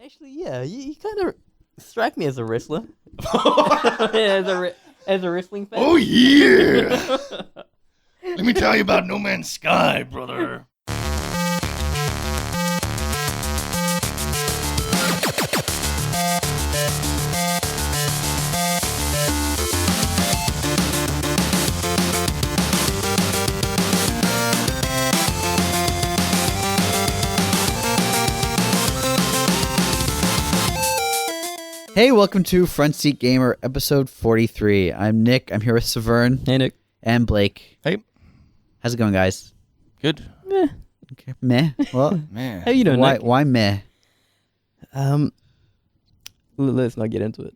Actually, yeah, you kind of strike me as a wrestler. As a wrestling fan. Oh yeah! Let me tell you about No Man's Sky, brother. Hey, welcome to Front Seat Gamer, episode 43. I'm Nick. I'm here with Saveun. Hey, Nick. And Blake. Hey. How's it going, guys? Good. Meh. Okay. Meh? Well, Man. How you doing, Nick? why meh? Let's not get into it.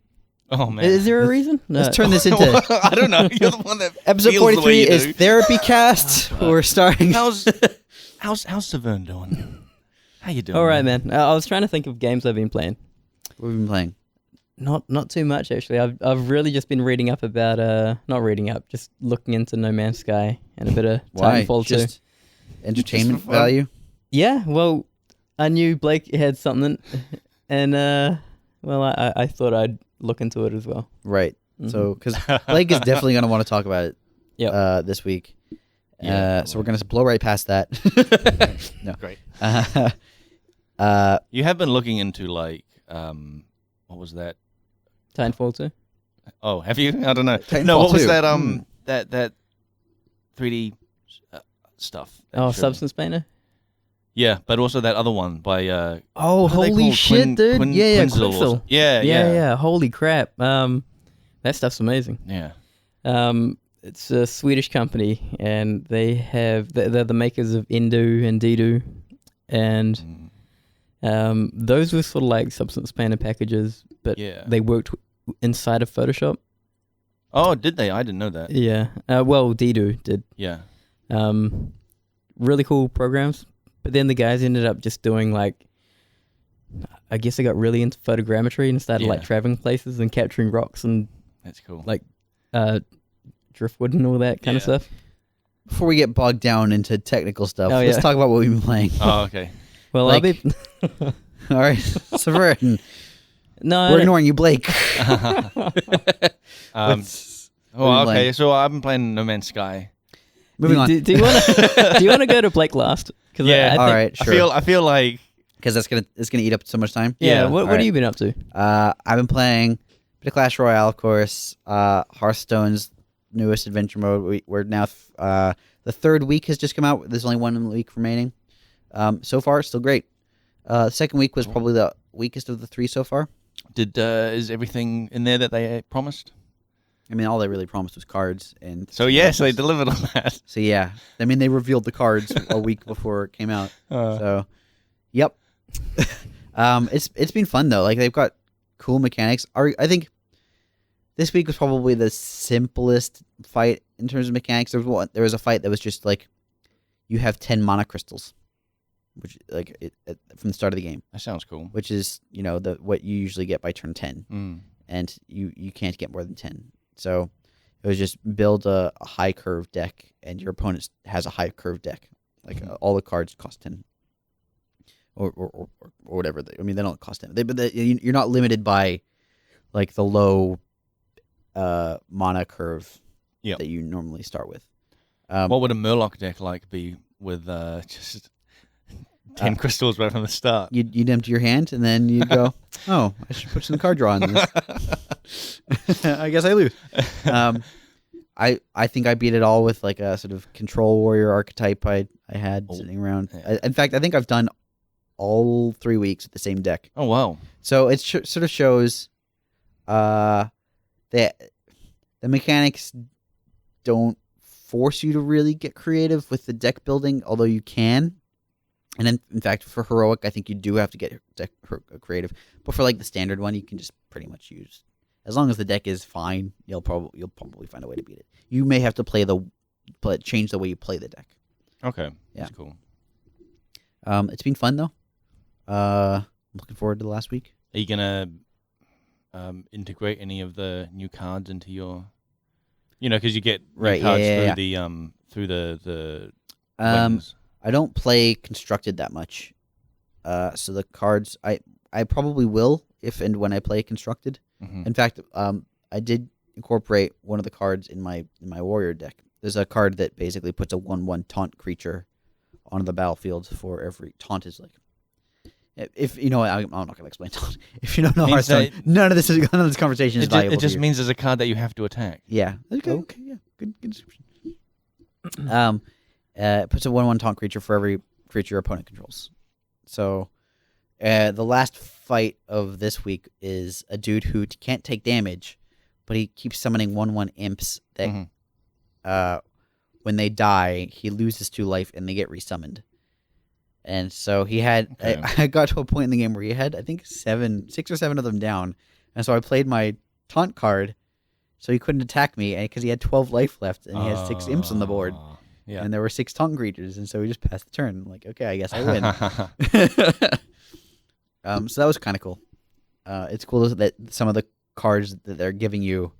Oh man. Is there a reason? No. Let's turn this into... I don't know. You're the one that Episode feels the way 43 you is do. Therapy Cast. We're starting... How's Saveun doing? How you doing? All right, man. I was trying to think of games I've been playing. What have we been playing? Not too much, actually. I've really just been reading up about not reading up, just looking into No Man's Sky and a bit of Why? Titanfall too. Just entertainment Just for fun. value? Yeah, well, I knew Blake had something, and I thought I'd look into it as well. Right. Mhm. So, because Blake is definitely going to want to talk about it this week. Yeah, so we're going to blow right past that. No. Great. Uh, You have been looking into like what was that? Titanfall 2. Oh, have you? I don't know. Titanfall No, what was 2. that that 3D stuff? that Oh, you showed me? Substance Painter. Yeah, but also that other one by Oh, what are they holy called? shit, dude! Yeah, Quinzel or Quinzel. something. Yeah. Holy crap. That stuff's amazing. Yeah. It's a Swedish company, and they're the makers of Indu and Didu, and those were sort of like Substance Painter packages, but Yeah. they worked inside of Photoshop. Oh, did they? I didn't know that. Yeah. Well, Didu did. Yeah. Really cool programs, but then the guys ended up just doing like, I guess they got really into photogrammetry and started like Yeah. traveling places and capturing rocks and That's cool. like driftwood and all that kind of Yeah. stuff. before we get bogged down into technical stuff, Oh, let's yeah. talk about what we've been playing. Oh, okay. Well, Like- I'll be All right. Saveun. no. I We're don't- ignoring you, Blake. Well, What are you okay. So I've been playing No Man's Sky. Moving on. Do you want to? Do you want to go to Blake last? Cause Yeah. I All think, right, sure. I feel like Because it's gonna eat up so much time. Yeah. Yeah, What all have right. you been up to? I've been playing a bit of Clash Royale, of course. Hearthstone's newest adventure mode. We're now the third week has just come out. There's only 1 week remaining. So far, it's still great. The second week was probably the weakest of the 3 so far. is everything in there that they promised? I mean, all they really promised was cards, and So yes, they delivered on that. So yeah, I mean, they revealed the cards a week before it came out. So, yep. It's been fun though. Like they've got cool mechanics. I think this week was probably the simplest fight in terms of mechanics. There was a fight that was just like you have 10 mana crystals, which from the start of the game, That sounds cool. which is what you usually get by turn 10, Mm. and you can't get more than 10. So it was just build a high curve deck, and your opponent has a high curve deck. Like all the cards cost 10, or whatever. I mean, they don't cost 10. But you're not limited by like the low mana curve Yep. that you normally start with. What would a Murloc deck like be with just 10 crystals right from the start? You'd empty your hand, and then you'd go, "Oh, I should put some card draw in this." I guess I lose. I think I beat it all with like a sort of control warrior archetype I had sitting around. Yeah. In fact, I think I've done all 3 weeks with the same deck. Oh wow. So it sort of shows that the mechanics don't force you to really get creative with the deck building, although you can. And then, in fact, for heroic, I think you do have to get deck creative. But for like the standard one, you can just pretty much use, as long as the deck is fine, you'll probably find a way to beat it. You may have to change the way you play the deck. Okay. Yeah. That's cool. It's been fun though. I'm looking forward to the last week. Are you gonna integrate any of the new cards into your? Because you get new cards through the wings. I don't play constructed that much. So the cards, I I probably will if and when I play Constructed. Mm-hmm. In fact, I did incorporate one of the cards in my warrior deck. There's a card that basically puts a 1/1 taunt creature onto the battlefield for every taunt is like. If you know, I'm not going to explain taunt. If you don't know Hearthstone, none of this conversation is valuable. It just means there's a card that you have to attack. Yeah. Okay. Yeah. Good description. It puts a 1/1 taunt creature for every creature your opponent controls. So, the last fight of this week is a dude who can't take damage, but he keeps summoning 1/1 imps that, when they die, he loses 2 life and they get resummoned. And so he had, I got to a point in the game where he had, I think, 6 or 7 of them down. And so I played my taunt card so he couldn't attack me because he had 12 life left and he had 6 imps on the board. Yeah. And there were 6 taunt creatures. And so we just passed the turn. I'm like, okay, I guess I win. So that was kind of cool. It's cool that some of the cards that they're giving you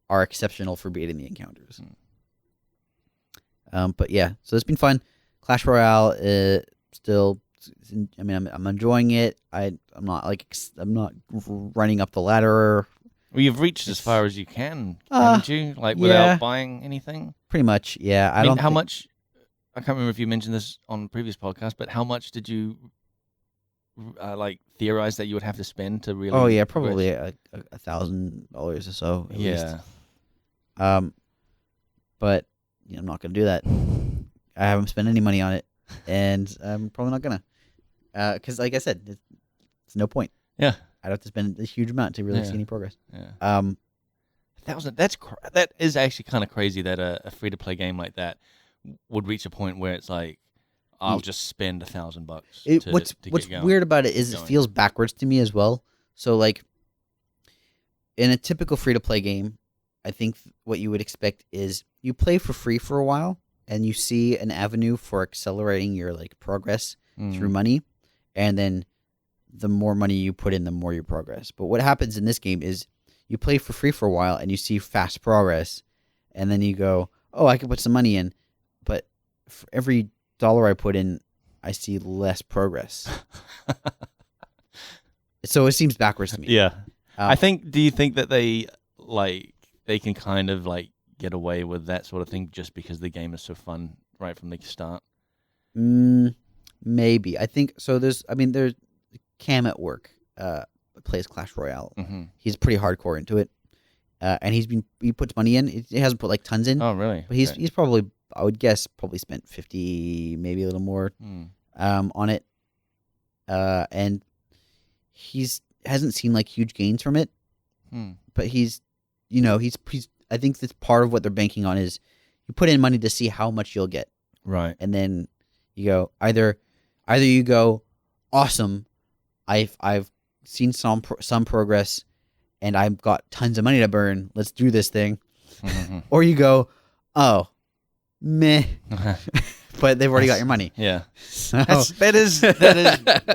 are exceptional for beating the encounters. But yeah, so it's been fun. Clash Royale, still, I mean, I'm enjoying it. I'm not running up the ladder. Well, you've reached as far as you can, haven't you? Like without buying anything. Pretty much, yeah. I mean, how much? I can't remember if you mentioned this on the previous podcast, but how much did you theorize that you would have to spend to really? Oh yeah, probably $1,000 or so. At least. But I'm not gonna do that. I haven't spent any money on it. And I'm probably not gonna, because like I said, it's no point. Yeah, I'd have to spend a huge amount to really see any progress. Yeah. 1,000. That is actually kind of crazy that a free to play game like that would reach a point where it's like, I'll just spend $1,000. What's get going. Weird about it is it feels backwards to me as well. So like, in a typical free to play game, I think what you would expect is you play for free for a while. And you see an avenue for accelerating your progress through money, and then the more money you put in, the more you progress. But what happens in this game is you play for free for a while, and you see fast progress, and then you go, "Oh, I can put some money in," but for every dollar I put in, I see less progress. So it seems backwards to me. Yeah, Do you think that they can kind of get away with that sort of thing just because the game is so fun right from the start? Maybe. I think so. There's Cam at work plays Clash Royale. Mm-hmm. He's pretty hardcore into it, and he puts money in. He hasn't put tons in. Oh, really? But he's probably, I would guess, probably spent 50, maybe a little more, on it, and hasn't seen huge gains from it. But he's I think that's part of what they're banking on is you put in money to see how much you'll get. Right. And then you go either you go, awesome, I've seen some progress and I've got tons of money to burn. Let's do this thing. Mm-hmm. Or you go, oh, meh. But they've already got your money. Yeah. So, that is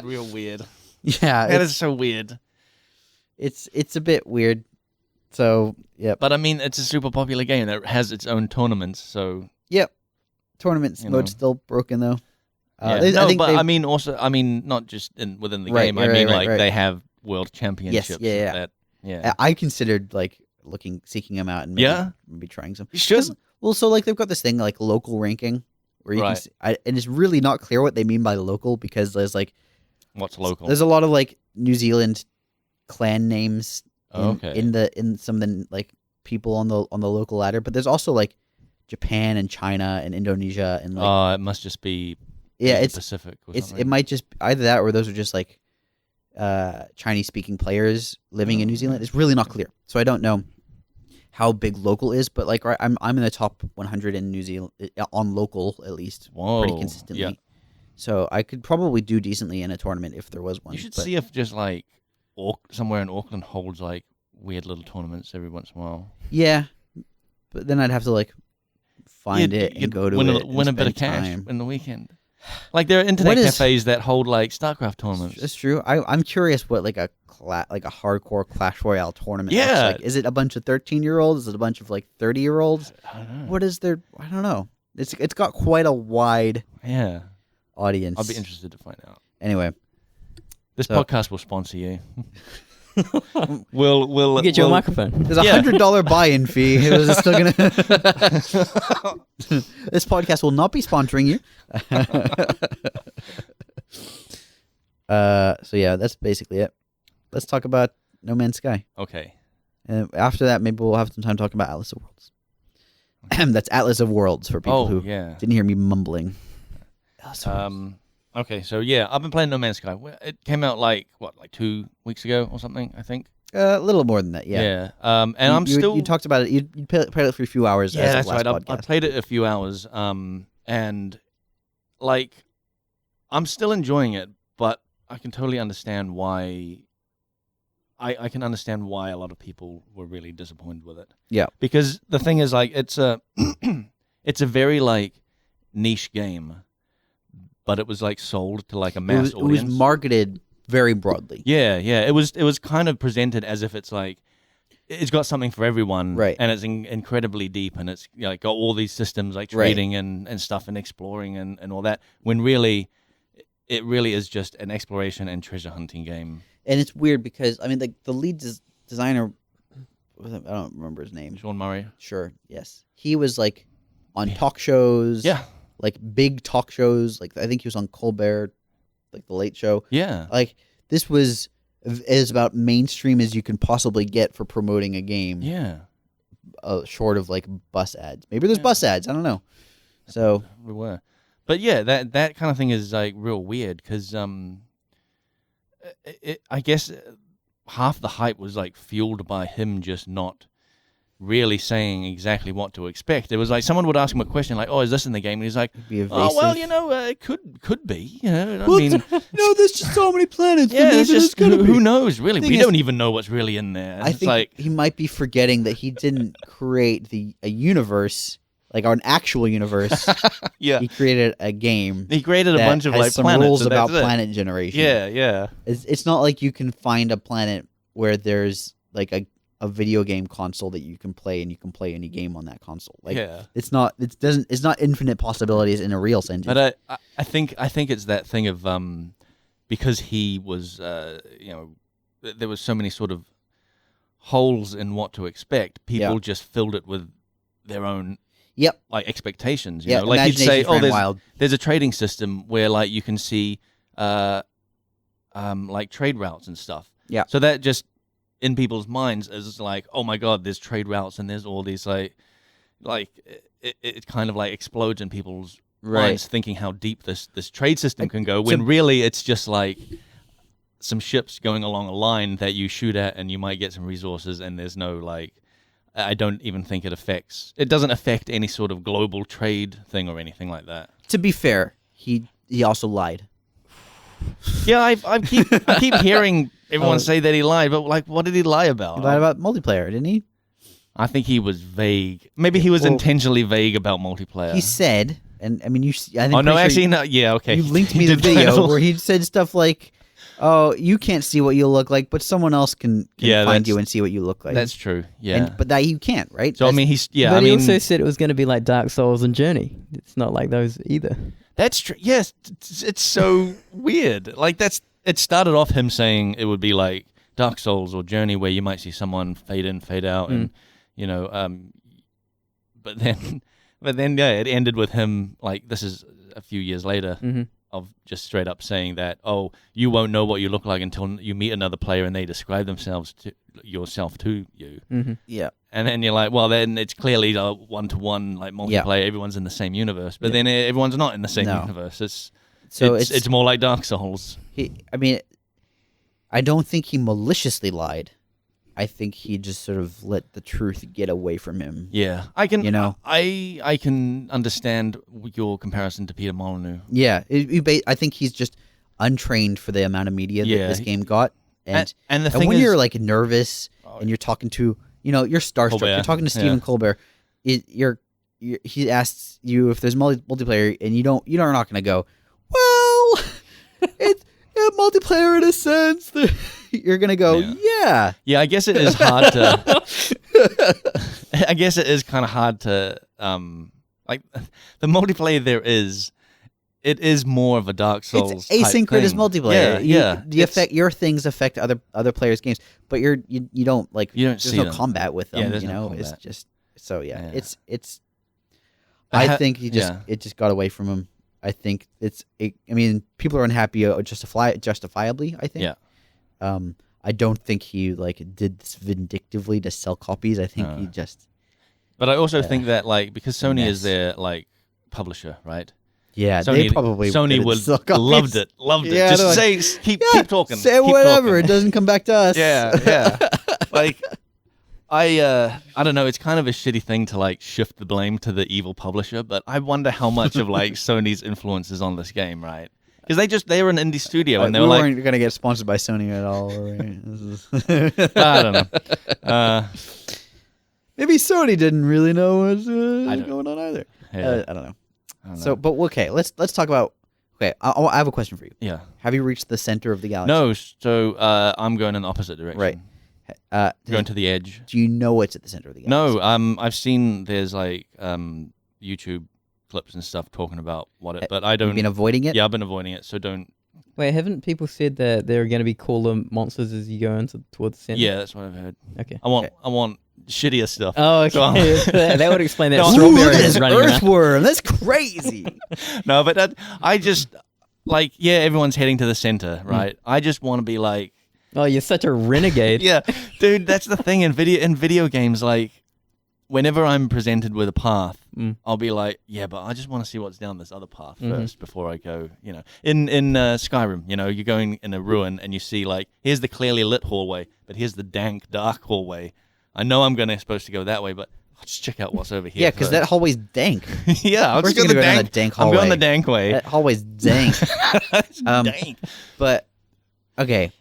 real weird. Yeah. That is so weird. It's a bit weird. So, yeah. But I mean, it's a super popular game that has its own tournaments, so... Yep. Tournaments mode's still broken, though. Not just within the game. They have world championships. Yes, yeah. I considered, seeking them out and maybe trying some. You should. Well, so, they've got this thing, local ranking, where you can see... and it's really not clear what they mean by local, because there's, What's local? There's a lot of, New Zealand clan names... in some of the people on the local ladder, but there's also Japan and China and Indonesia and it must just be it's Pacific. It might just either that or those are just Chinese speaking players living in New Zealand. It's really not clear, so I don't know how big local is, but I'm in the top 100 in New Zealand on local at least. Pretty consistently. Yeah. So I could probably do decently in a tournament if there was one. You should see if just somewhere in Auckland holds weird little tournaments every once in a while. Yeah, but then I'd have to find it and go to win a bit of cash in the weekend. There are internet cafes that hold StarCraft tournaments. That's true. I'm curious what a hardcore Clash Royale tournament looks like. Is it a bunch of 13-year-olds? Is it a bunch of 30-year-olds? I don't know. What is there? I don't know. It's got quite a wide audience. I'll be interested to find out. Anyway. This So- podcast will sponsor you. we'll Get you a we'll- microphone. There's a $100 buy-in fee. It was still gonna. This podcast will not be sponsoring you. So yeah, that's basically it. Let's talk about No Man's Sky. Okay. And after that, maybe we'll have some time talking about Atlas of Worlds. That's Atlas of Worlds for people who yeah. didn't hear me mumbling. Atlas of Worlds. Okay, so yeah, I've been playing No Man's Sky. It came out like 2 weeks ago or something, I think. A little more than that, yeah. Yeah. And I'm still. You talked about it. You played it for a few hours. Yeah, as that's of last right. podcast. I played it a few hours. And like, I'm still enjoying it, but I can totally understand why. I can understand why a lot of people were really disappointed with it. Yeah. Because the thing is, like, it's a it's a very like niche game, but it was like sold to like a mass It audience. was marketed very broadly. Yeah. It was kind of presented as if it's like it's got something for everyone, Right. And it's incredibly deep, and it's like got all these systems like trading and stuff and exploring and all that. When really, it really is just an exploration and treasure hunting game. And it's weird because I mean, the lead designer, I don't remember his name. Sean Murray. Sure, yes, he was like on talk shows. Yeah. Like big talk shows. Like I think he was on Colbert, like the Late Show. Yeah. Like this was as about mainstream as you can possibly get for promoting a game. Yeah. Short of like bus ads. Maybe there's bus ads. I don't know. So We were. But yeah, that kind of thing is like real weird because I guess half the hype was like fueled by him just not really saying exactly what to expect. It was like someone would ask him a question like, "Oh, is this in the game?" And he's like, be evasive. "Oh, well, it could be. You know, I mean, no, there's just so many planets. yeah, it's just who knows? Really, Thing we is, don't even know what's really in there. I It's think like, he might be forgetting that he didn't create a universe, like an actual universe. yeah, He created a game. he created a that bunch of has like some planets rules and about that's it. planet generation. Yeah. It's not like you can find a planet where there's like a video game console that you can play and you can play any game on that console. Like Yeah. it's not infinite possibilities in a real sense. But I think it's that thing of because he was there was so many sort of holes in what to expect. People just filled it with their own Yep. like expectations. You Yeah. know, like he'd say, imaginations ran "Oh, wild. there's a trading system where like you can see like trade routes and stuff." Yeah. So that just in people's minds is like, "Oh my God, there's trade routes and there's all these like it kind of like explodes in people's minds thinking how deep this trade system can go when really it's just like some ships going along a line that you shoot at and you might get some resources and there's no like I don't even think it doesn't affect any sort of global trade thing or anything like that. To be fair, he also lied. Yeah, I keep hearing everyone say that he lied, but like what did he lie about? He lied about multiplayer, didn't he? I think he was vague. Maybe he was intentionally vague about multiplayer. He said, and I mean, I think. Oh no, pretty sure actually no. Yeah, okay. You linked He me the did video kind of- where he said stuff like, "Oh, you can't see what you look like, but someone else can Yeah, find that's- you and see what you look like." That's true. Yeah. But that you can't, right? So I mean, he's yeah. but I he mean, also said it was going to be like Dark Souls and Journey. It's not like those either. that's true. Yes, it's so weird. Like it started off him saying it would be like Dark Souls or Journey, where you might see someone fade in, fade out, and you know, but then yeah, it ended with him like this is a few years later of just straight up saying that you won't know what you look like until you meet another player and they describe themselves to you. yeah. And then you're like, well, then it's clearly a one-to-one like multiplayer. Everyone's in the same universe, but then everyone's not in the same universe. It's more like Dark Souls. I don't think he maliciously lied. I think he just sort of let the truth get away from him. Yeah, I can. You know? I can understand your comparison to Peter Molyneux. Yeah, I think he's just untrained for the amount of media that this game got, And the thing when is, you're like nervous and you're talking to, you're starstruck. Colbert, You're talking to Stephen Colbert. He asks you if there's multiplayer, and you're not going to go, well, it's multiplayer in a sense. You're going to go, yeah. Yeah, I guess it is hard to. I guess it is kind of hard to like the multiplayer there is it is more of a Dark Souls. It's asynchronous type thing. multiplayer. Yeah, Your things affect other players' games, but you don't like. You don't there's see no them. combat with them. Yeah, there's you no know, it's combat. just so Yeah. It's. I think it just got away from him. I think I mean, people are unhappy justifiably. I think. Yeah. I don't think he did this vindictively to sell copies. I think he just. But I also think that because Sony mess. is their publisher, right? Yeah, Sony, they probably Sony would loved it. Yeah, Just they're say keep talking. Say keep whatever. talking. It doesn't come back to us. Yeah. I don't know. It's kind of a shitty thing to shift the blame to the evil publisher, but I wonder how much of Sony's influence is on this game, right? Because they were an indie studio and they we were weren't gonna get sponsored by Sony at all. Right? I don't know. Maybe Sony didn't really know what was going on either. Yeah. I don't know. So, but okay, let's talk about. Okay, I have a question for you. Yeah. Have you reached the center of the galaxy? No. So I'm going in the opposite direction. Right. Going to the edge. Do you know what's at the center of the galaxy? No. I've seen there's YouTube clips and stuff talking about what but I don't. You've been avoiding it. Yeah, I've been avoiding it. So don't. Wait, haven't people said that there are going to be cooler monsters as you go towards the center? Yeah, that's what I've heard. Okay. I want shittier stuff. Oh, okay. That would explain that. No, Strawberry this is running around. earthworm. That's crazy. No, but I just everyone's heading to the center, right? I just want to be Oh, you're such a renegade. yeah, dude. That's the thing in video games. Whenever I'm presented with a path, I'll be yeah, but I just want to see what's down this other path first before I go. In Skyrim, you're going in a ruin and you see here's the clearly lit hallway, but here's the dank, dark hallway. I know I'm supposed to go that way, but I'll just check out what's over here. Yeah, because that hallway's dank. Yeah, I'll Where's just you go gonna the go down dank. the dank I'm hallway? going the dank way. That hallway's dank. It's dank. But okay,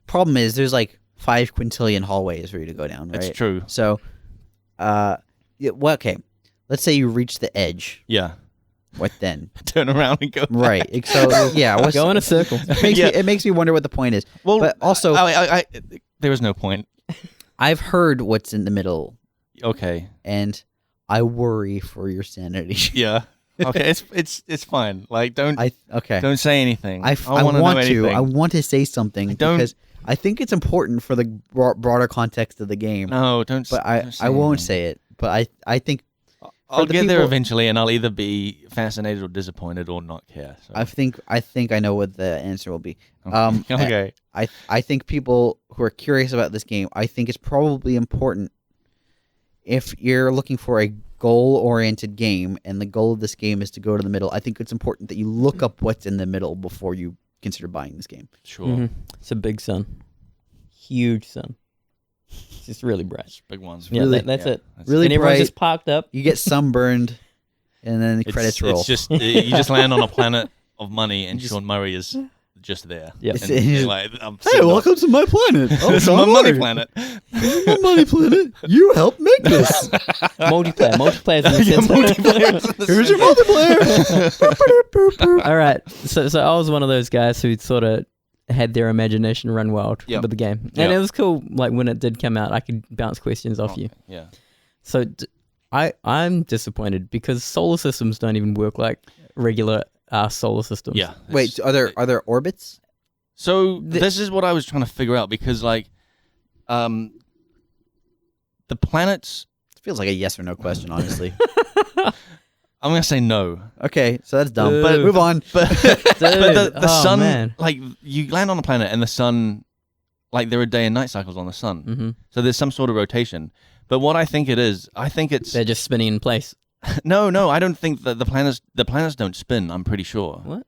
problem is there's 5 quintillion hallways for you to go down. Right? It's true. So, okay. Let's say you reach the edge. Yeah. What then? Turn around and go. Right. So yeah, Go in a circle. it makes me wonder what the point is. Well, but also, there is no point. I've heard what's in the middle, Okay. and I worry for your sanity. Yeah. Okay. It's fine. Don't Okay. don't say anything. I wanna want know to. anything. I want to say something because I think it's important for the broader context of the game. No, don't. But don't say I won't anything. say it. But I think I'll the get there people- eventually, and I'll either be fascinated or disappointed or not care. So. I think I know what the answer will be. Okay. I think people who are curious about this game, I think it's probably important if you're looking for a goal-oriented game and the goal of this game is to go to the middle. I think it's important that you look up what's in the middle before you consider buying this game. Sure. Mhm. It's a big sun. Huge sun. It's just really bright. It's big ones. Yeah, Really- that's yeah, it. that's Really And everyone's bright. just parked up. You get sunburned, and then the credits roll. It's just you just land on a planet of money, and just- Sean Murray is just there. Yep. And It's- you're I'm sitting on- to my planet. This is my money planet. my money planet. You helped make this. Multiplayer. Multiplayer's in the Yeah, center. multiplayer's in the Here's your multiplayer. All right. So I was one of those guys who sort of had their imagination run wild Yep. with the game. And Yep. it was cool. When it did come out, I could bounce questions off you. Yeah. So I'm disappointed because solar systems don't even work like regular solar systems. Yeah. Wait, are there orbits? So this is what I was trying to figure out because the planets. It feels like a yes or no question, honestly. I'm gonna say no, Okay, so that's dumb. Boo. But move on. but the oh, sun, man. you land on a planet and the sun, there are day and night cycles on the sun. Mm-hmm. So there's some sort of rotation. But what I think it is, I think it's They're just spinning in place. no. I don't think that the planets don't spin. I'm pretty sure. What?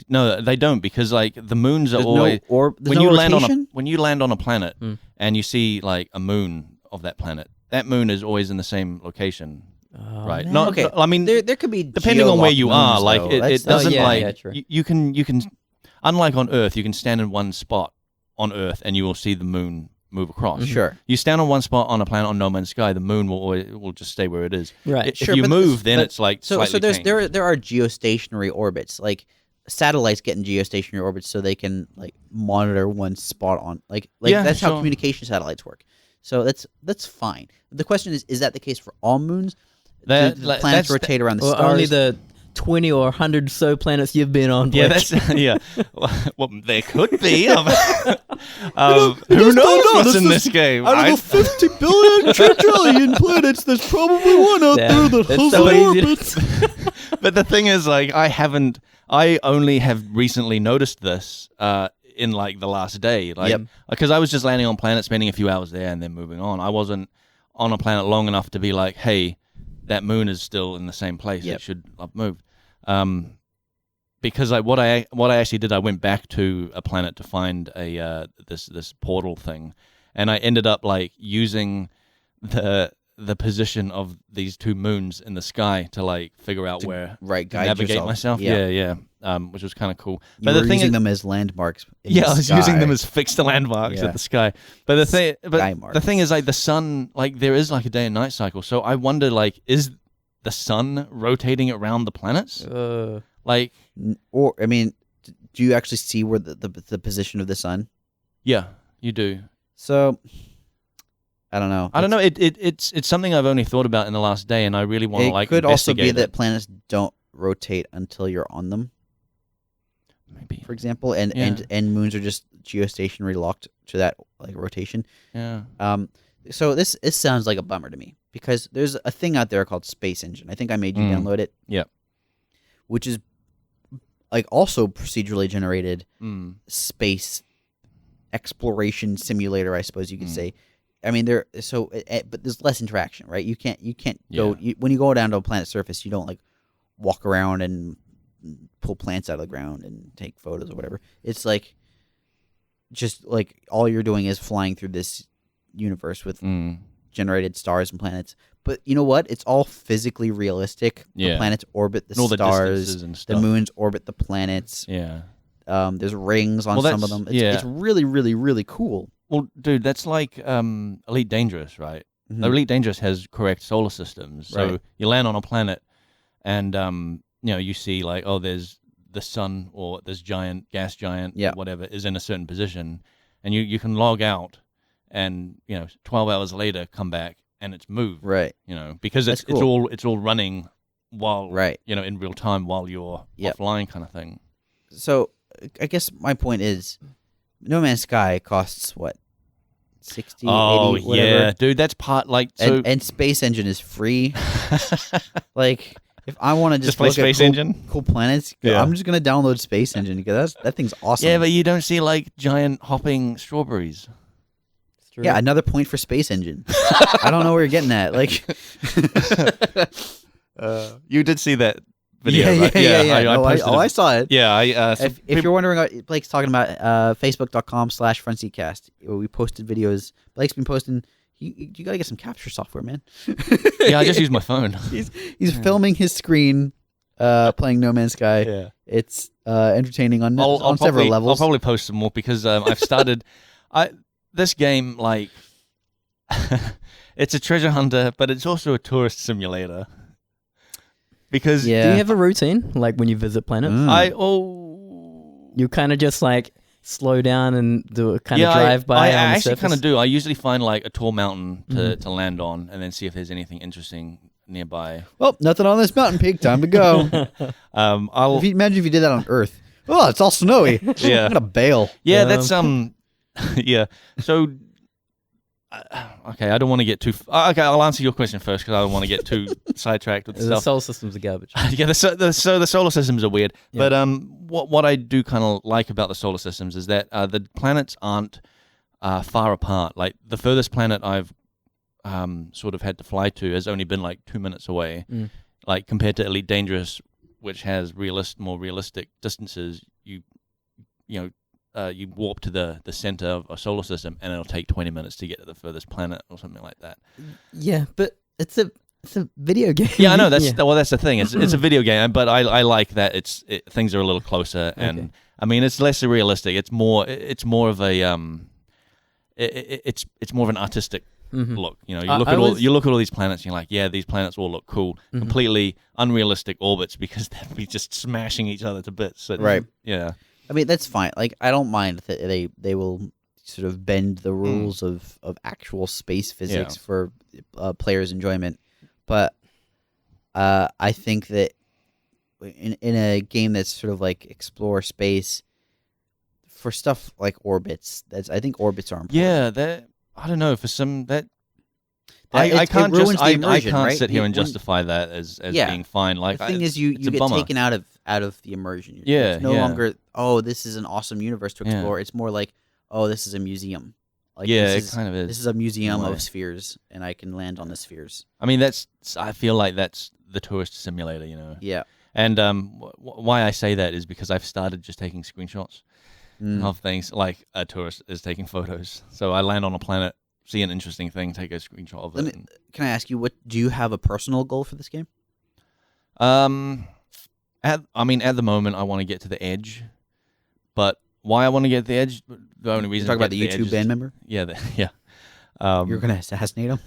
No, they don't because the moons are There's always there's no rotation? when you land on a planet Mm. and you see a moon of that planet. That moon is always in the same location, Oh, right? man. Not Okay. I mean, There could be depending on where geolocked you are, moons, though. it That's- doesn't yeah, true. you can unlike on Earth, you can stand in one spot on Earth and you will see the moon move across. Sure. You stand on one spot on a planet on No Man's Sky, the moon will just stay where it is. Right. If Sure, you but move, then but- it's slightly So there's changed. there are geostationary orbits. Satellites get in geostationary orbits so they can monitor one spot on Yeah, that's how sure. communication satellites work. So that's fine. The question is that the case for all moons? That- Do the like, planets that's- rotate around the Well, stars? only the 20 or 100 so planets you've been on. Yeah, Blake. that's yeah. Well, there could be. Who knows what's in this game? Out of the 50 billion trillion planets, there's probably one out there that that's has so an easy to orbit. But the thing is, like, I only have recently noticed this in like the last day, like, because I was just landing on planet, spending a few hours there, and then moving on. I wasn't on a planet long enough to be like, hey, that moon is still in the same place. It should have moved. Because what I actually did, I went back to a planet to find a this portal thing, and I ended up like using the position of these two moons in the sky to like figure out where guide navigate yourself. myself. Yeah. Which was kind of cool. But the thing using them as landmarks. I was using them as fixed landmarks at the sky. But the thing is, like, the sun, like, there is like a day and night cycle. So I wonder, like, is the sun rotating around the planets? Like, or I mean, do you actually see where the position of the sun? Yeah, you do. So I don't know. I don't know. It's something I've only thought about in the last day, and I really want to like. It could also be investigate that planets don't rotate until you're on them. Maybe, for example, and moons are just geostationary locked to that like rotation. Yeah. So this sounds like a bummer to me because there's a thing out there called Space Engine. I think I made you download it. Yeah. Which is like also procedurally generated space exploration simulator, I suppose you could say. I mean, but there's less interaction, right? You can't go when you go down to a planet's surface, you don't like walk around and pull plants out of the ground and take photos or whatever. It's like just like all you're doing is flying through this universe with generated stars and planets. But you know what? It's all physically realistic. Yeah. The planets orbit the and stars. and the moons orbit the planets. Yeah. There's rings on some of them. It's really, really, really cool. Well, dude, that's like Elite Dangerous, right? Mm-hmm. Elite Dangerous has correct solar systems. So you land on a planet and you see like, oh, there's the sun or this giant gas giant, whatever, is in a certain position, and you can log out, and 12 hours later come back and it's moved, right? Because it's cool. it's all running while in real time while you're offline, kind of thing. So I guess my point is, No Man's Sky costs what? 60, 80, whatever. Yeah, dude, that's part like so. And Space Engine is free. Like, if I want to just play look Space at Engine, cool planets, I'm just gonna download Space Engine because that thing's awesome. Yeah, but you don't see like giant hopping strawberries. Yeah, another point for Space Engine. I don't know where you're getting at. Like, you did see that video, yeah, right? Yeah. I saw it. Yeah, if you're wondering, Blake's talking about Facebook.com/FrontSeatCast. We posted videos. Blake's been posting. You gotta get some capture software, man. Yeah, I just use my phone. He's filming his screen, playing No Man's Sky. Yeah, it's entertaining on several levels. I'll probably post some more because I've started. This game, like, it's a treasure hunter, but it's also a tourist simulator. Because do you have a routine, like when you visit planets? You kind of just like slow down and do a kind of drive by. I on the actually surface? kind of do. I usually find like a tall mountain to land on, and then see if there's anything interesting nearby. Well, nothing on this mountain peak. Time to go. Imagine if you did that on Earth. Oh, it's all snowy. Yeah, I'm gonna bail. Yeah, that's yeah. So, okay, I don't want to get too. Okay, I'll answer your question first because I don't want to get too sidetracked with the stuff. solar systems are garbage. Yeah, the solar systems are weird. Yeah. But what I do kind of like about the solar systems is that the planets aren't far apart. Like the furthest planet I've sort of had to fly to has only been like 2 minutes away. Like compared to Elite Dangerous, which has more realistic distances. You warp to the center of a solar system, and it'll take 20 minutes to get to the furthest planet or something like that. Yeah, but it's a video game. Yeah, I know. That's the thing. It's a video game, but I like that things are a little closer, and I mean it's less realistic. It's more of a it's more of an artistic look. You look at all these planets, and you're like, yeah, these planets all look cool. Completely unrealistic orbits because they'd be just smashing each other to bits. Right. Yeah. I mean, that's fine. Like, I don't mind that they will sort of bend the rules of actual space physics for players' enjoyment. But I think that in a game that's sort of like explore space for stuff like orbits. I think orbits are important. Yeah, that I don't know for some that. That I it can't ruins just the I immersion, can't right? sit here and When- justify that as Yeah. being fine. Like the thing is, you it's a get bummer. taken out of the immersion. Yeah, It's no yeah. longer, oh, this is an awesome universe to Yeah. explore. It's more like, oh, this is a museum. Like, Yeah, this it is, kind of is. This is a museum in a way. of spheres, and I can land on the spheres. I mean, I feel like that's the tourist simulator, you know. Yeah. And why I say that is because I've started just taking screenshots of things like a tourist is taking photos. So I land on a planet, see an interesting thing, take a screenshot of it. Can I ask you, do you have a personal goal for this game? At the moment, I want to get to the edge, but why I want to get to the edge? The only reason Talk to about get the to edge YouTube is- band member. Yeah, yeah. You're gonna assassinate him.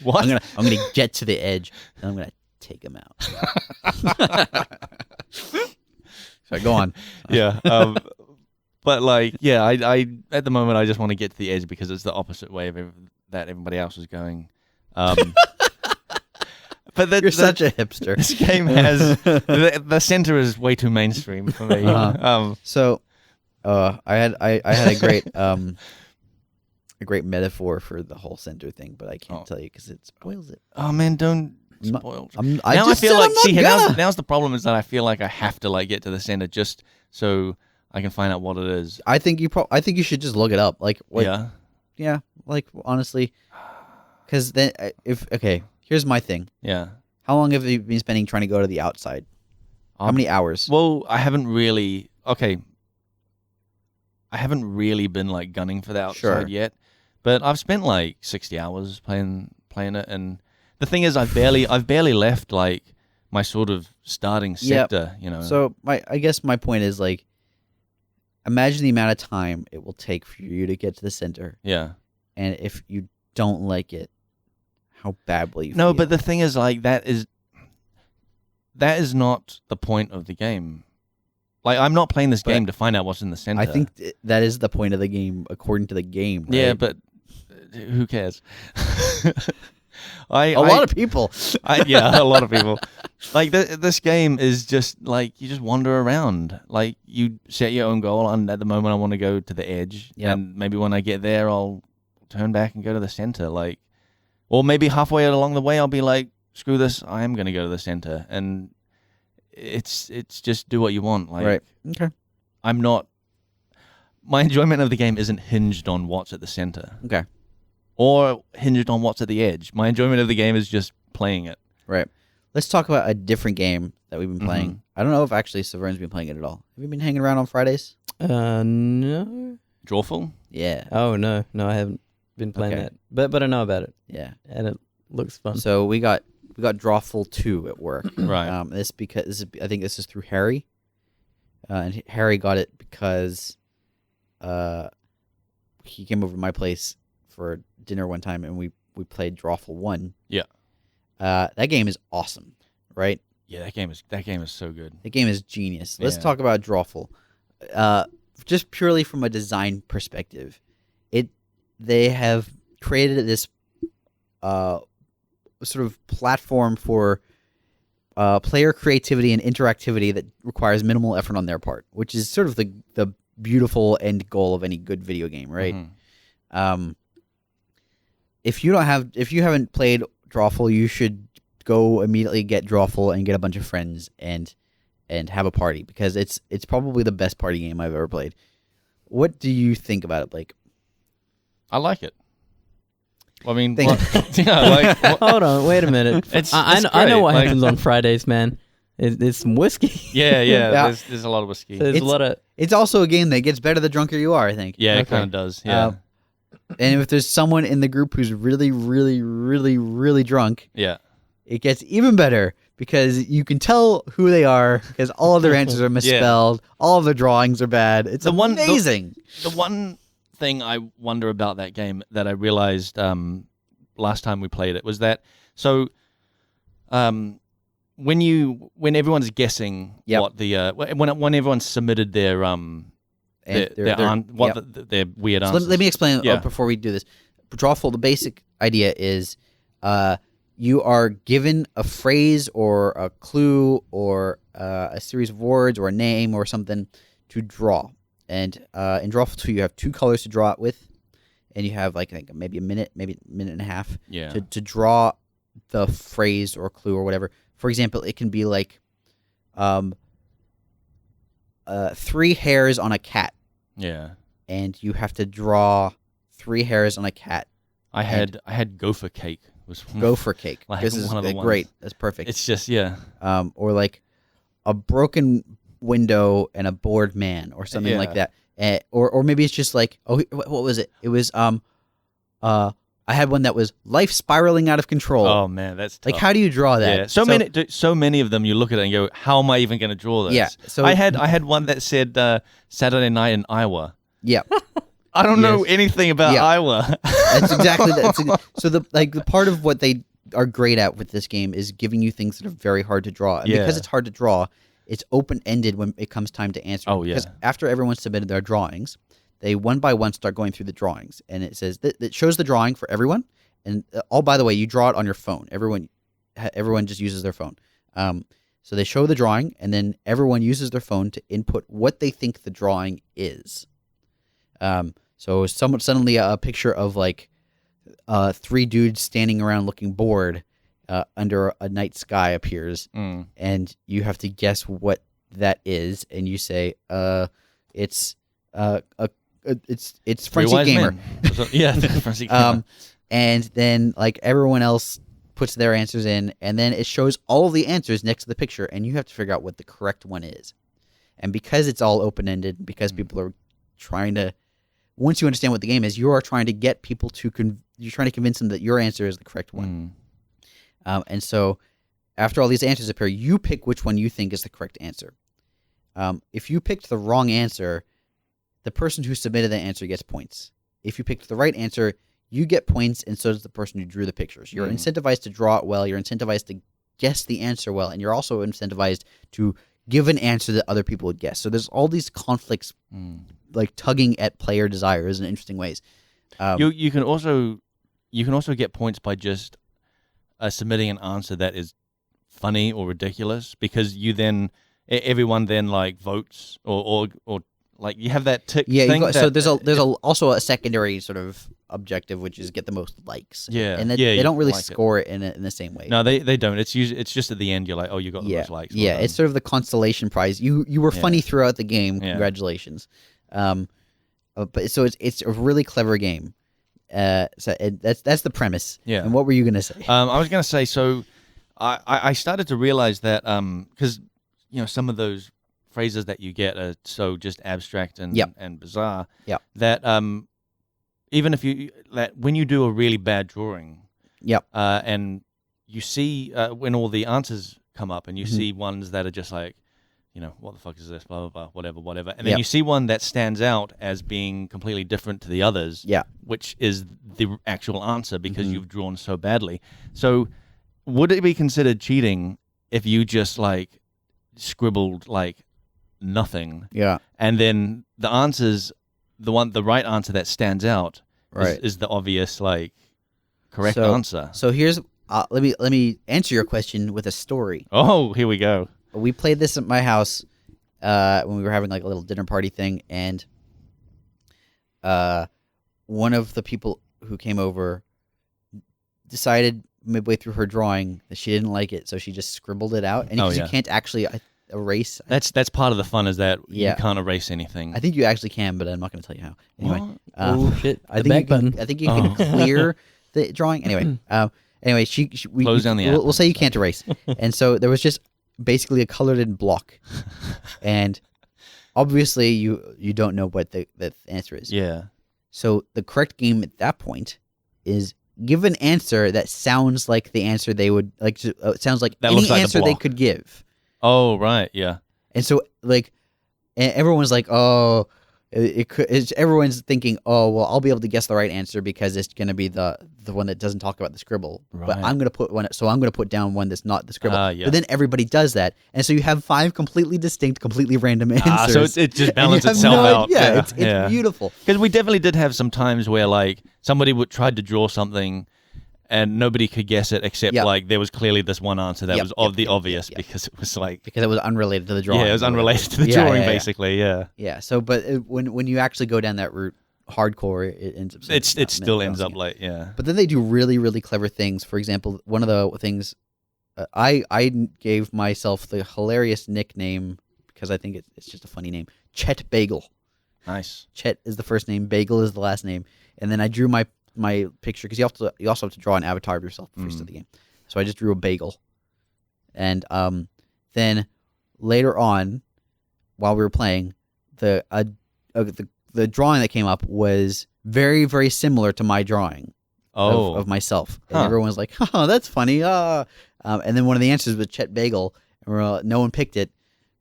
What? I'm gonna get to the edge, and I'm gonna take him out. Sorry, go on. Yeah. But like, yeah, I at the moment I just want to get to the edge because it's the opposite way of that everybody else is going. But You're such a hipster. This game has the center is way too mainstream for me. So, I had a great metaphor for the whole center thing, but I can't tell you because it spoils it. Oh man, don't I'm not- spoil. I Now I just feel said like I'm not gonna. now's the problem is that I feel like I have to like get to the center just so I can find out what it is. I think you should just look it up. Like, what, Yeah. like honestly, because then here's my thing. Yeah. How long have you been spending trying to go to the outside? How many hours? Well, I haven't really. Okay. I haven't really been like gunning for the outside Sure. yet, but I've spent like 60 hours playing it, and the thing is, I've barely left like my sort of starting sector. You know. So I guess my point is like, imagine the amount of time it will take for you to get to the center, Yeah. and if you don't like it, how bad will you No, feel? but the thing is, like, that is not the point of the game. Like, I'm not playing this game to find out what's in the center. I think that is the point of the game, according to the game. Right? Yeah, but who cares? a lot of people. Yeah, a lot of people. Like, this game is just, like, you just wander around. Like, you set your own goal, and at the moment I want to go to the edge. Yep. And maybe when I get there, I'll turn back and go to the center. Like, or maybe halfway along the way, I'll be like, screw this, I am going to go to the center. And it's just do what you want. Like, Right. Okay. I'm not... My enjoyment of the game isn't hinged on what's at the center. Okay. Or hinged on what's at the edge. My enjoyment of the game is just playing it. Right. Let's talk about a different game that we've been playing. Mhm. I don't know if actually Saveun's been playing it at all. Have you been hanging around on Fridays? No. Drawful? Yeah. Oh no, I haven't been playing Okay. that, but I know about it, Yeah. and it looks fun. So we got Drawful 2 at work. Right. I think this is through Harry. And Harry got it because he came over to my place for dinner one time, and we played Drawful 1. Yeah. That game is awesome, right? Yeah, that game is so good. The game is genius. Let's Yeah. talk about Drawful. Just purely from a design perspective, they have created this sort of platform for player creativity and interactivity that requires minimal effort on their part, which is sort of the beautiful end goal of any good video game, right? Mhm. If you haven't played Drawful, you should go immediately get Drawful and get a bunch of friends and have a party, because it's probably the best party game I've ever played. What do you think about it, Blake? I like it. I mean, Thank yeah, like, Hold on, wait a minute. It's I know great. what Like- happens on Fridays, man. It's some whiskey. yeah. Yeah. There's a lot of whiskey. There's a lot of. It's also a game that gets better the drunker you are, I think. Yeah, it Okay. kind of does. Yeah, And if there's someone in the group who's really, really, really, really drunk, yeah. it gets even better, because you can tell who they are, because all of their answers are misspelled, all of their drawings are bad. It's amazing. The one thing I wonder about that game that I realized last time we played it was that when everyone's guessing Yep. what the when everyone's submitted their their weird So answers. let me explain Yeah. before we do this. Drawful, the basic idea is you are given a phrase or a clue or a series of words or a name or something to draw. And in Drawful 2, you have 2 colors to draw it with, and you have like maybe a minute and a half to draw the phrase or clue or whatever. For example, it can be like 3 hairs on a cat. Yeah. And you have to draw 3 hairs on a cat. I had gopher cake. Gopher cake. Like this is one of the great. ones. That's perfect. It's just or like a broken window and a bored man or something like that. Or maybe it's just like, what was it? It was I had one that was life spiraling out of control. Oh man, that's tough. Like, how do you draw that? Yeah. So many of them. You look at it and go, how am I even going to draw this? Yeah. So I had one that said Saturday night in Iowa. Yeah. I don't know anything about Iowa. That's exactly that. So the part of what they are great at with this game is giving you things that are very hard to draw. And because it's hard to draw, it's open-ended when it comes time to answer. Oh, yeah. Because after everyone submitted their drawings, they one by one start going through the drawings. And it says it shows the drawing for everyone. And by the way, you draw it on your phone. Everyone just uses their phone. So they show the drawing, and then everyone uses their phone to input what they think the drawing is. So suddenly a picture of like 3 dudes standing around looking bored under a night sky appears, and you have to guess what that is, and you say, it's Frenzy Gamer. Frenzy Gamer. And then like everyone else puts their answers in, and then it shows all of the answers next to the picture, and you have to figure out what the correct one is. And because it's all open-ended, because people are trying to, once you understand what the game is, you are trying to get people to, you're trying to convince them that your answer is the correct one. And so after all these answers appear, you pick which one you think is the correct answer. If you picked the wrong answer, the person who submitted the answer gets points. If you picked the right answer, you get points, and so does the person who drew the pictures. You're incentivized to draw it well, you're incentivized to guess the answer well, and you're also incentivized to give an answer that other people would guess. So there's all these conflicts like tugging at player desires in interesting ways. You can also get points by just submitting an answer that is funny or ridiculous, because you then everyone then like votes or like you have that tick thing. So there's also a secondary sort of objective, which is get the most likes. And they don't really score it in the same way. No, they don't. It's just at the end you're like, oh, you got the most likes. Yeah, it's sort of the consolation prize. You were funny throughout the game. Congratulations. But so it's a really clever game. So that's the premise. Yeah. And what were you gonna say? I was gonna say, so I started to realize that because some of those phrases that you get are so just abstract and bizarre. Yeah. That even if when you do a really bad drawing. Yep. And you see when all the answers come up, and you see ones that are just like, what the fuck is this? Blah, blah, blah, whatever. And then you see one that stands out as being completely different to the others, which is the actual answer because you've drawn so badly. So would it be considered cheating if you just like scribbled like nothing? Yeah. And then the answers, the right answer that stands out is the obvious, like, correct answer. So here's, let me answer your question with a story. Oh, here we go. We played this at my house when we were having like a little dinner party thing, and one of the people who came over decided midway through her drawing that she didn't like it, so she just scribbled it out. And you can't actually erase. That's part of the fun, is that you can't erase anything. I think you actually can, but I'm not going to tell you how. Anyway, oh shit! I think you can clear the drawing. Anyway, we close down the app. We'll say you can't erase, and so there was just basically a colored-in block, and obviously you don't know what the answer is. Yeah. So the correct game at that point is give an answer that sounds like the answer they would like. Sounds like any answer they could give. Oh right, yeah. And so like, everyone's like, oh, everyone's thinking, oh well, I'll be able to guess the right answer because it's going to be the one that doesn't talk about the scribble. Right. But I'm going to put down one that's not the scribble. But then everybody does that, and so you have 5 completely distinct, completely random answers. So it just balances itself out. Yeah, it's beautiful. Because we definitely did have some times where like somebody tried to draw something, and nobody could guess it except like there was clearly this one answer that was obvious because it was like because it was unrelated to the drawing. Yeah, it was unrelated to the drawing basically. Yeah. Yeah. So, but when you actually go down that route, hardcore, it ends up. It still ends up late. Yeah. But then they do really, really clever things. For example, one of the things I gave myself the hilarious nickname because I think it's just a funny name, Chet Bagel. Nice. Chet is the first name, Bagel is the last name, and then I drew my picture because you also have to draw an avatar of yourself before you start the game. So I just drew a bagel, and then later on, while we were playing, the drawing that came up was very, very similar to my drawing of myself, and everyone was like, "Oh, that's funny." And then one of the answers was Chet Bagel, and no one picked it.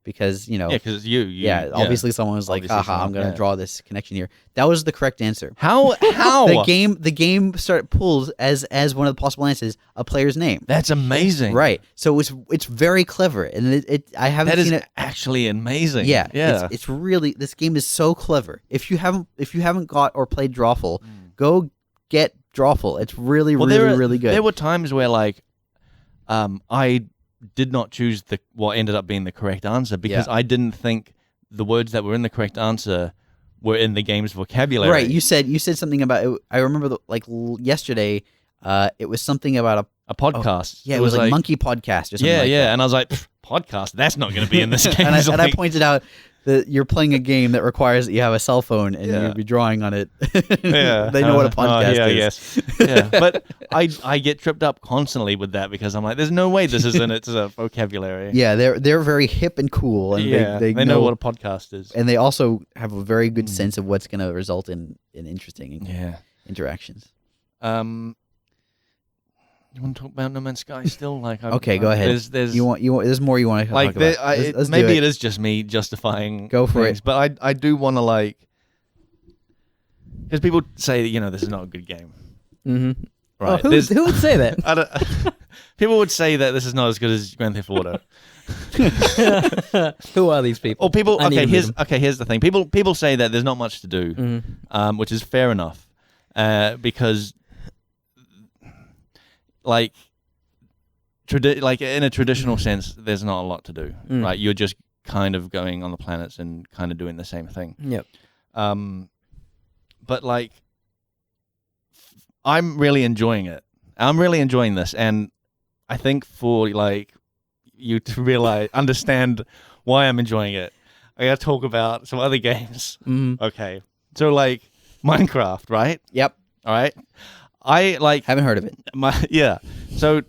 Because because you obviously someone was like, "Haha, I'm gonna draw this connection here." That was the correct answer. How the game pulls as one of the possible answers a player's name. That's amazing, right? So it's very clever, and I haven't seen it actually amazing. Yeah. It's really, this game is so clever. If you haven't got or played Drawful, go get Drawful. It's really really good. There were times where like I did not choose what ended up being the correct answer because I didn't think the words that were in the correct answer were in the game's vocabulary. Right. You said something about it. I remember yesterday. It was something about a podcast. It was like Monkey Podcast or something. That. And I was like, podcast. That's not going to be in this game. and I pointed out that you're playing a game that requires that you have a cell phone and you'll be drawing on it. They know what a podcast is. Yes. Yeah. But I get tripped up constantly with that because I'm like, there's no way this is in its vocabulary. Yeah, they're very hip and cool, and they know what a podcast is, and they also have a very good sense of what's going to result in interesting interactions. You want to talk about No Man's Sky still? Like, okay, go ahead. There's more you want to talk about. Maybe it is just me justifying. Go for it. But I do want to because people say this is not a good game. Mm-hmm. Right? Oh, who would say that? People would say that this is not as good as Grand Theft Auto. Who are these people? Or people. Here's the thing. People say that there's not much to do, which is fair enough, because. Like in a traditional sense, there's not a lot to do, right? You're just kind of going on the planets and kind of doing the same thing. Yep. But I'm really enjoying it. I'm really enjoying this, and I think for you to understand why I'm enjoying it, I gotta talk about some other games. Okay, so Minecraft, right? Yep. All right. I haven't heard of it. So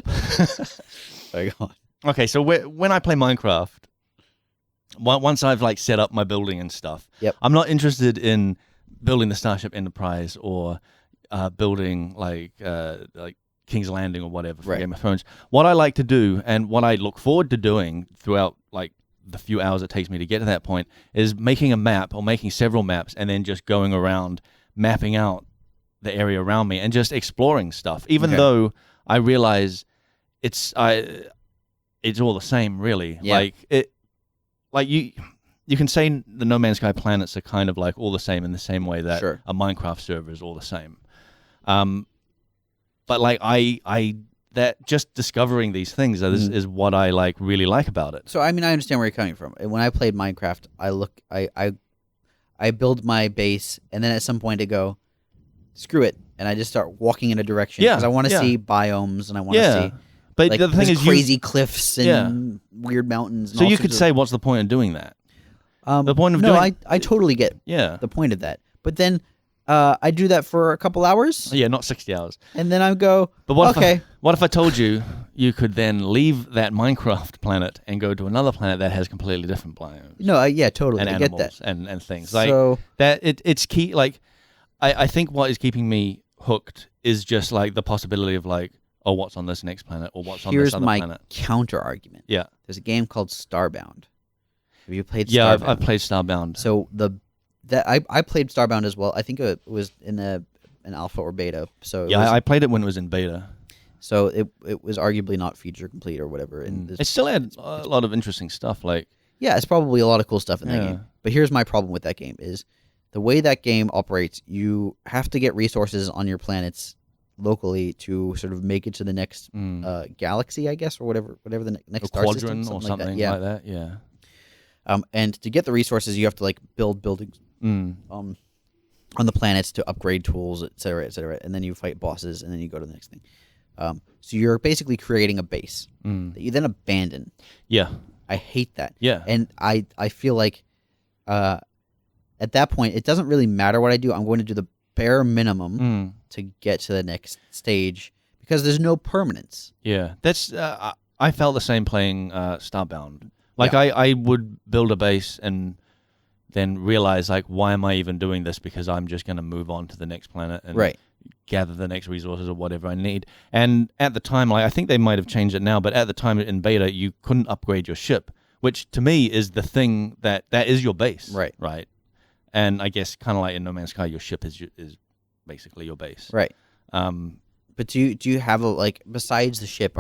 Sorry, go on. Okay, so when I play Minecraft, once I've set up my building and stuff, I'm not interested in building the Starship Enterprise or building King's Landing or whatever for Game of Thrones. What I like to do and what I look forward to doing throughout the few hours it takes me to get to that point is making a map or making several maps and then just going around mapping out the area around me and just exploring stuff, even though I realize it's all the same, really. You can say the No Man's Sky planets are kind of all the same in the same way that a Minecraft server is all the same. But I that just discovering these things is what I really like about it. So I understand where you're coming from. When I played Minecraft, I build my base, and then at some point I go, screw it, and I just start walking in a direction because I want to see biomes and I want to see. But the thing is, crazy cliffs and weird mountains. And so you could say, what's the point of doing that? The point of I totally get the point of that. But then I do that for a couple hours. Yeah, not 60 hours. And then I go, but what if I told you you could then leave that Minecraft planet and go to another planet that has completely different biomes? No, totally. And I animals get that. and things. So that it's key. I think what is keeping me hooked is just the possibility of what's on this next planet or what's on this other planet. Here's my counter argument. Yeah. There's a game called Starbound. Have you played Starbound? Yeah, I've played Starbound. So I played Starbound as well. I think it was in an alpha or beta. So I played it when it was in beta. So it was arguably not feature complete or whatever. And it still had a lot of interesting stuff. It's probably a lot of cool stuff in that game. But here's my problem with that game is the way that game operates. You have to get resources on your planets locally to sort of make it to the next galaxy, I guess, or whatever the next star quadrant system, or something like that. Yeah. And to get the resources, you have to like build buildings on the planets to upgrade tools, et cetera, and then you fight bosses, and then you go to the next thing. So you're basically creating a base that you then abandon. Yeah. I hate that. Yeah. And I feel like at that point, it doesn't really matter what I do. I'm going to do the bare minimum to get to the next stage because there's no permanence. Yeah. That's I felt the same playing Starbound. Like I would build a base and then realize like, why am I even doing this? Because I'm just going to move on to the next planet and gather the next resources or whatever I need. And at the time, like I think they might have changed it now, but at the time in beta, you couldn't upgrade your ship, which to me is the thing that is your base. Right. Right. And I guess kind of like in No Man's Sky, your ship is basically your base. Right. But do you have a like besides the ship?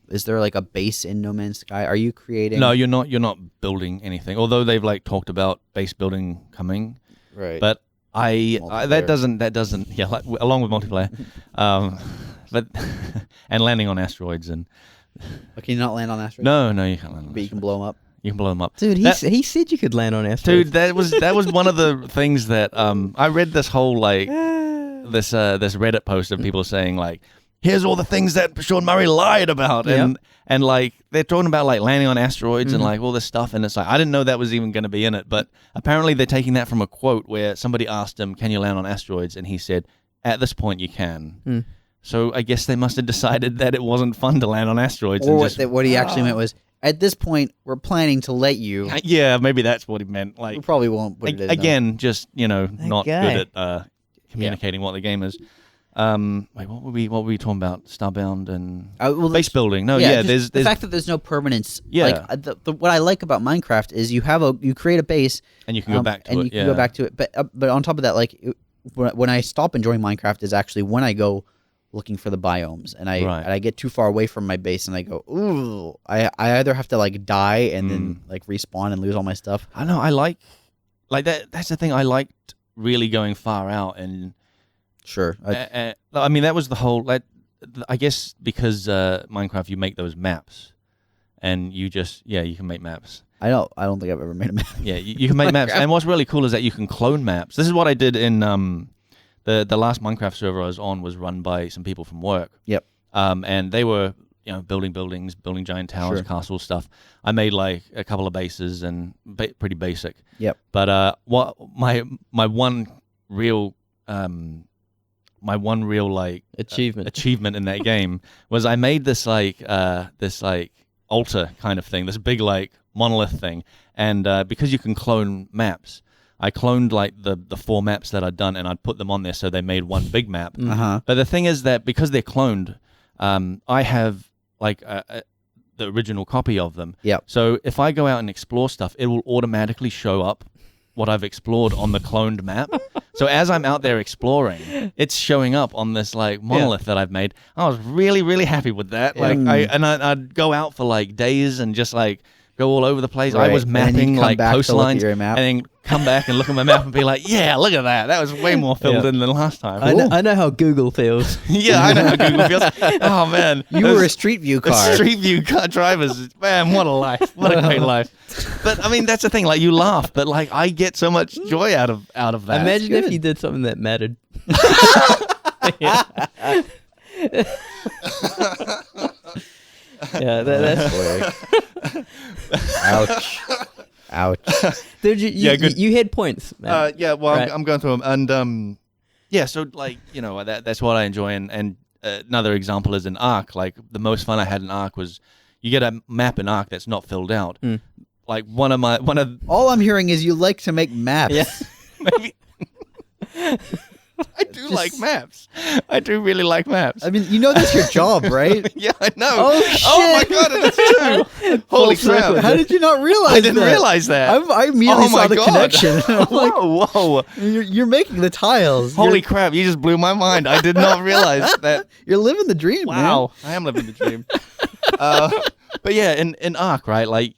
Is there like a base in No Man's Sky? Are you creating? No, you're not. You're not building anything. Although they've like talked about base building coming. Right. But that doesn't yeah, like, along with multiplayer, but and landing on asteroids and. Can you not land on asteroids? No, you can't land on asteroids. But you can blow them up. You can blow them up, dude. He said you could land on asteroids. Dude, that was one of the things that I read this whole like this Reddit post of people saying like, here's all the things that Sean Murray lied about, and like they're talking about like landing on asteroids and like all this stuff, and it's like I didn't know that was even going to be in it, but apparently they're taking that from a quote where somebody asked him, "Can you land on asteroids?" and he said, "At this point, you can." So I guess they must have decided that it wasn't fun to land on asteroids. Or what he actually meant was, at this point, we're planning to let you. Yeah, maybe that's what he meant. Like, we probably won't put it in. Again, just not good at communicating what the game is. Wait, what were we talking about? Starbound and base building. No, there's the fact that there's no permanence. Yeah, like, what I like about Minecraft is you create a base and you can go back to it. And you can go back to it. But on top of that, like when I stop enjoying Minecraft is actually when I go looking for the biomes, and I get too far away from my base, and I go, ooh, I either have to like die and then like respawn and lose all my stuff. I know, I like that. That's the thing. I liked really going far out and sure. I mean, that was the whole. I guess because Minecraft, you make those maps, and you just you can make maps. I don't think I've ever made a map. Yeah, you can make maps, and what's really cool is that you can clone maps. This is what I did in the last Minecraft server I was on was run by some people from work. Yep. And they were building buildings, building giant towers, castles, stuff. I made like a couple of bases and pretty basic. Yep. But what my one real like achievement in that game was I made this altar kind of thing, this big like monolith thing, and because you can clone maps, I cloned like the 4 maps that I'd done, and I'd put them on there so they made one big map. But the thing is that because they're cloned, I have like the original copy of them. Yep. So if I go out and explore stuff, it will automatically show up what I've explored on the cloned map. So as I'm out there exploring, it's showing up on this like monolith that I've made. I was really, really happy with that. Like I'd go out for like days and just like go all over the place. Right. I was mapping like coastlines and then come back and look at my map and be like, yeah, look at that. That was way more filled in than last time. I know how Google feels. Yeah, I know how Google feels. Oh, man. You were a Street View car. Street View car drivers. Man, what a life. What a great life. But, I mean, that's the thing. Like, you laugh, but, like, I get so much joy out of that. Imagine if you did something that mattered. Yeah, that's Ouch. Dude, you had points, man. I'm going through them. And, so, like, that's what I enjoy. And another example is in Ark. Like, the most fun I had in Ark was you get a map in Ark that's not filled out. Like, all I'm hearing is you like to make maps. Yeah. Maybe. I do like maps. I do really like maps. I mean, that's your job, right? Yeah, I know. Oh, shit. Oh my God, that's true. Holy crap. How did you not realize that? I didn't realize that. I immediately saw the connection. I'm like, whoa. You're making the tiles. Holy crap, you just blew my mind. I did not realize that. You're living the dream, man. Wow, I am living the dream. But yeah, in Ark, right, like,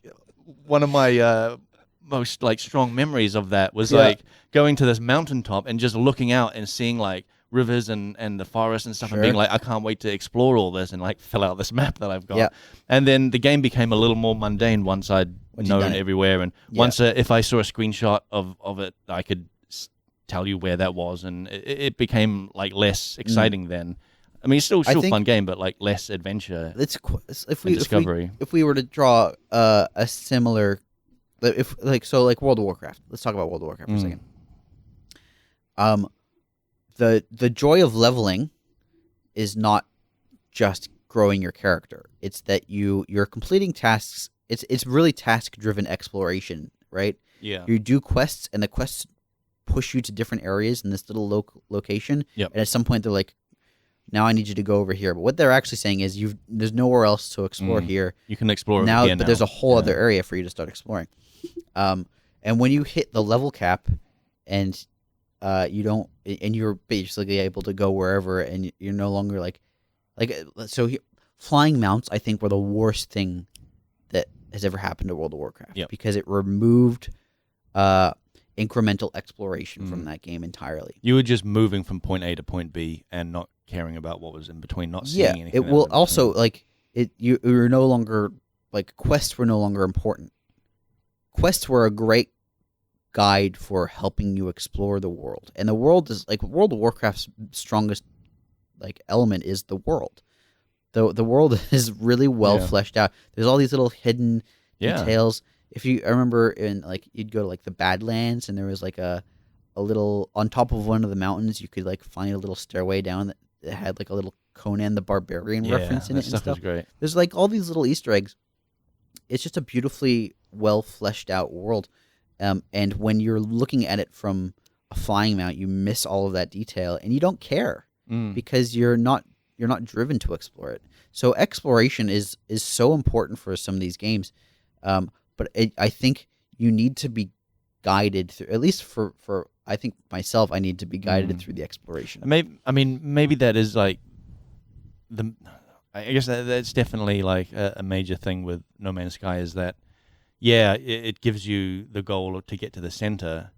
one of my most like strong memories of that was like going to this mountaintop and just looking out and seeing like rivers and the forest and stuff, Sure. and being like, I can't wait to explore all this and like fill out this map that I've got. Yeah. And then the game became a little more mundane once I'd Once you'd done known it. everywhere, and Yeah. once if I saw a screenshot of it, I could tell you where that was, and it became like less exciting then. I mean, it's still I think- fun game, but like less adventure If and discovery. if we were to draw a similar, like World of Warcraft. Let's talk about World of Warcraft for a second. The joy of leveling is not just growing your character. It's that you're completing tasks. It's really task driven exploration, right? Yeah. You do quests, and the quests push you to different areas in this little location. Yep. And at some point, they're like, "Now I need you to go over here." But what they're actually saying is, there's nowhere else to explore here. You can explore Now, again but there's a whole Yeah. other area for you to start exploring. And when you hit the level cap, and you're basically able to go wherever, and you're no longer flying mounts, I think, were the worst thing that has ever happened to World of Warcraft. Yep. Because it removed incremental exploration from that game entirely. You were just moving from point A to point B and not caring about what was in between, not seeing anything. It that will was in also between. you're no longer quests were no longer important. Quests were a great guide for helping you explore the world, and the world is World of Warcraft's strongest element is the world. The world is really well fleshed out. There's all these little hidden details. I remember you'd go to the Badlands, and there was a little on top of one of the mountains. You could find a little stairway down that had a little Conan the Barbarian reference in it and that stuff. was great. There's all these little Easter eggs. It's just a beautifully well fleshed out world. And when you're looking at it from a flying mount, you miss all of that detail, and you don't care because you're not driven to explore it. So exploration is so important for some of these games. But I think you need to be guided through, at least for I think myself, I need to be guided through the exploration. Maybe that is I guess that's definitely a major thing with No Man's Sky is that, it gives you the goal to get to the center,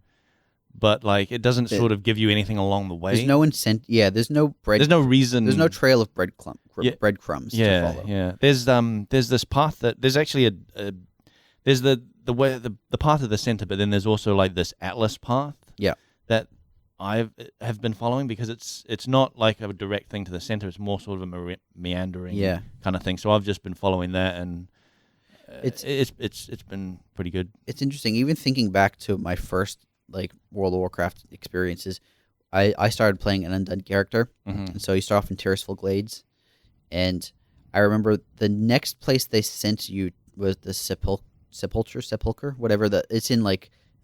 but it doesn't sort of give you anything along the way. There's no incentive. Yeah, there's no There's no reason. There's no trail of breadcrumbs to follow. Yeah. There's this path that there's actually there's the way the path of the center, but then there's also this Atlas path. Yeah. That I have been following because it's not a direct thing to the center. It's more sort of a meandering kind of thing. So I've just been following that, and it's been pretty good. It's interesting. Even thinking back to my first World of Warcraft experiences, I started playing an undead character, and so you start off in Tirisful Glades, and I remember the next place they sent you was the Sepulcher, whatever it's in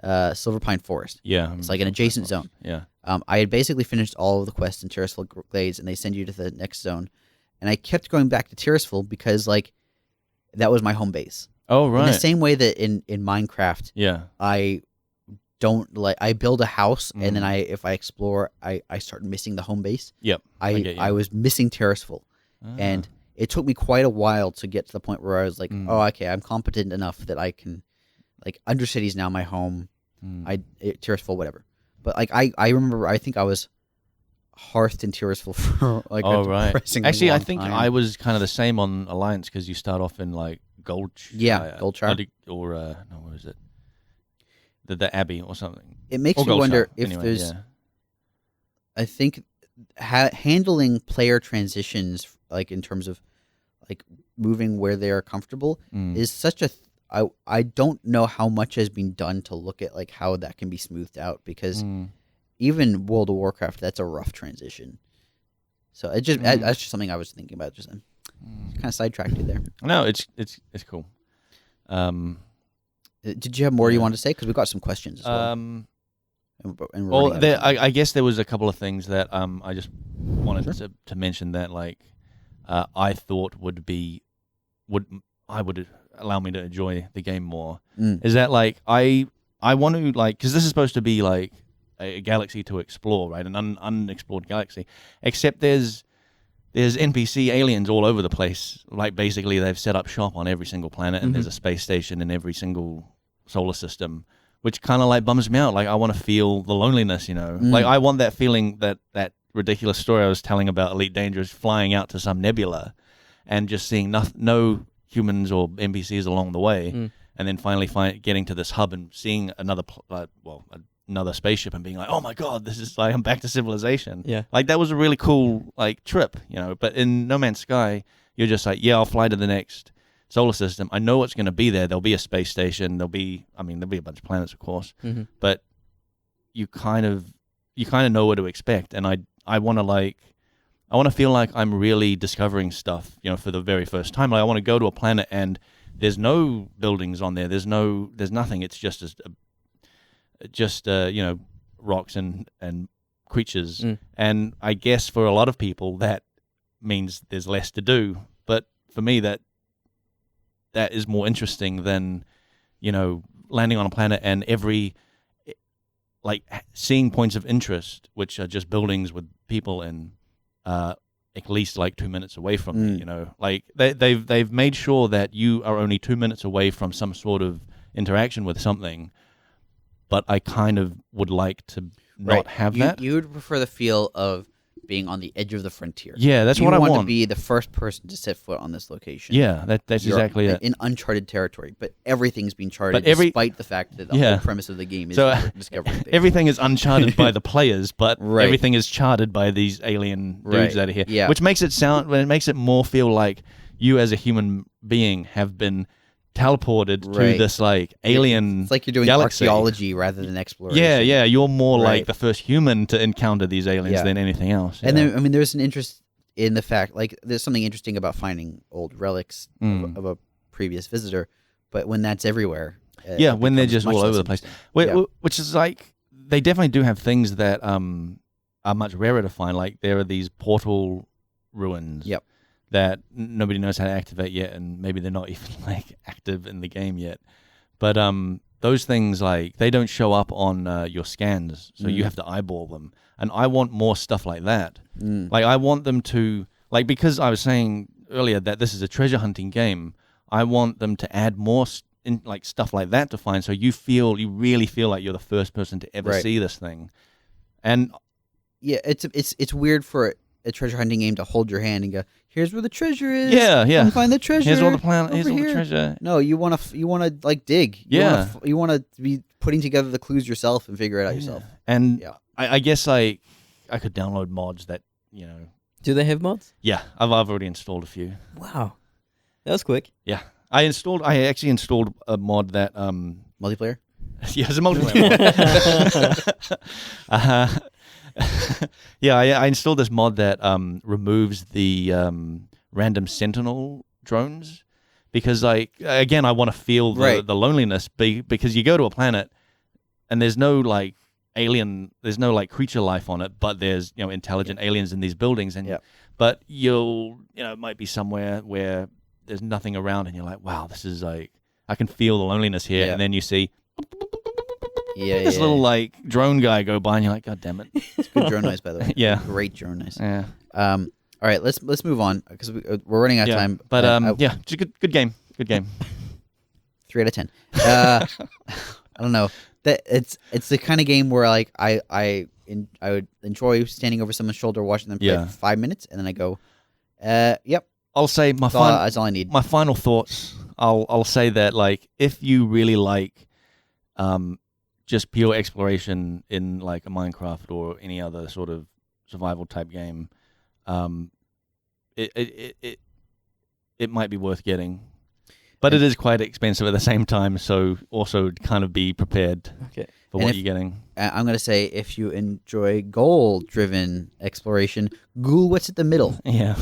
Silverpine Forest. Yeah, it's an adjacent zone. Yeah. I had basically finished all of the quests in Tirisful Glades, and they send you to the next zone, and I kept going back to Tirisful because that was my home base. Oh right. In the same way that in Minecraft, I build a house, and then if I explore, I start missing the home base. Yep. I was missing Tirisful, and it took me quite a while to get to the point where I was oh, okay, I'm competent enough that I can, Undercity's now my home. Tirisful, whatever. But I remember, I think I was hearthed in Tirisful for depressing Actually, long I think time. I was kind of the same on Alliance because you start off in Gold. Goldshire. Or no, what is it? The Abbey or something. It makes me wonder if there's. I think handling player transitions, in terms of moving where they are comfortable, is such a. I don't know how much has been done to look at how that can be smoothed out, because even World of Warcraft, that's a rough transition. So it just that's just something I was thinking about just then. Kind of sidetracked you there. No, it's cool. Did you have more you wanted to say? Because we've got some questions as well. I guess there was a couple of things that I just wanted to mention that I thought would allow me to enjoy the game more. Is that I want to because this is supposed to be a galaxy to explore, right? An unexplored galaxy, except there's NPC aliens all over the place. Basically they've set up shop on every single planet, and there's a space station in every single solar system, which kind of bums me out. I want to feel the loneliness, I want that feeling that ridiculous story I was telling about Elite Dangerous flying out to some nebula and just seeing no humans or NPCs along the way, and then finally getting to this hub and seeing another spaceship and being like, oh my god, this is like I'm back to civilization. Yeah. Like that was a really cool like trip, But in No Man's Sky, you're just like, yeah, I'll fly to the next solar system. I know what's going to be there. There'll be a space station. There'll be a bunch of planets, of course, but you kind of know what to expect. And I want to feel like I'm really discovering stuff, for the very first time. Like I want to go to a planet and there's no buildings on there. There's nothing. It's just rocks and creatures. And I guess for a lot of people that means there's less to do. But for me, that is more interesting than, landing on a planet and seeing points of interest, which are just buildings with people in, at least like 2 minutes away from me, like they've made sure that you are only 2 minutes away from some sort of interaction with something, but I kind of would like to not have that. You would prefer the feel of being on the edge of the frontier. Yeah, that's what I want. You want to be the first person to set foot on this location. Yeah, that's exactly it. In uncharted territory, but everything's been charted despite the fact that the whole premise of the game is discovering things. Everything is uncharted by the players, but everything is charted by these alien dudes out of here. Yeah. Which makes it more feel like you as a human being have been teleported to this like alien. It's like you're doing galaxy. archaeology rather than exploration. Yeah, you're more like the first human to encounter these aliens than anything else. And then, there's an interest in the fact, like, there's something interesting about finding old relics of a previous visitor, but when that's everywhere, when they're just all over the place, which is like they definitely do have things that are much rarer to find. Like there are these portal ruins. Yep. That nobody knows how to activate yet, and maybe they're not even like active in the game yet. But those things, like, they don't show up on your scans, so you have to eyeball them. And I want more stuff like that. Like I want them to, like, because I was saying earlier that this is a treasure hunting game, I want them to add more stuff like that to find, so you really feel like you're the first person to ever see this thing. And yeah, it's weird for a treasure hunting game to hold your hand and go, here's where the treasure is. Yeah. Come find the treasure. Here's all the planet. Here's all the treasure. No, you want to like dig. You want to be putting together the clues yourself and figure it out yourself. And I guess I could download mods that Do they have mods? Yeah, I've already installed a few. Wow, that was quick. Yeah, I actually installed a mod that multiplayer. Yeah, it's a multiplayer mod. I installed this mod that removes the random sentinel drones because, like, again, I want to feel the loneliness because you go to a planet and there's no like there's no like creature life on it, but there's intelligent aliens in these buildings, and but it might be somewhere where there's nothing around, and you're like, wow, this is like I can feel the loneliness here, and then you see. This little like drone guy go by, and you're like, God damn it! It's good drone noise, by the way. Yeah, great drone noise. Yeah. All right, let's move on because we're running out of time. But it's a good game. Good game. 3 out of 10. I don't know. That it's the kind of game where like I would enjoy standing over someone's shoulder watching them play for 5 minutes, and then I go, yep. I'll say that's all I need. My final thoughts. I'll say that like if you really like just pure exploration in like a Minecraft or any other sort of survival type game, it might be worth getting, but it is quite expensive at the same time. So also kind of be prepared for what you're getting. I'm gonna say if you enjoy goal-driven exploration, Ghoul What's at the Middle. Yeah.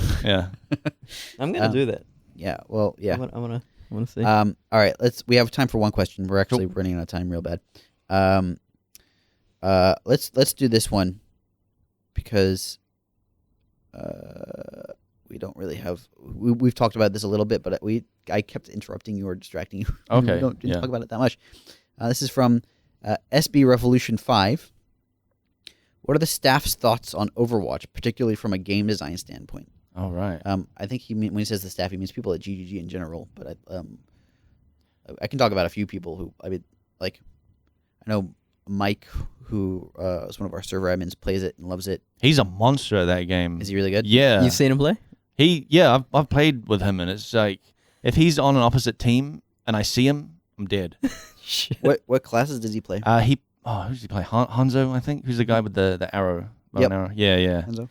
I'm gonna do that. Yeah. Well, yeah. I wanna see. All right. We have time for one question. We're actually running out of time real bad. Let's do this one because we don't really have. We've talked about this a little bit, but I kept interrupting you or distracting you. Okay. We didn't talk about it that much. This is from SB Revolution 5. What are the staff's thoughts on Overwatch, particularly from a game design standpoint? All right. I think when he says the staff, he means people at GGG in general. But I can talk about a few people who I know Mike, who is one of our server admins, plays it and loves it. He's a monster at that game. Is he really good? Yeah. You've seen him play? I've played with him, and it's like if he's on an opposite team and I see him, I'm dead. Shit. What classes does he play? Who does he play? Hanzo, I think. Who's the guy with the arrow? Bow and arrow? Yeah. Hanzo?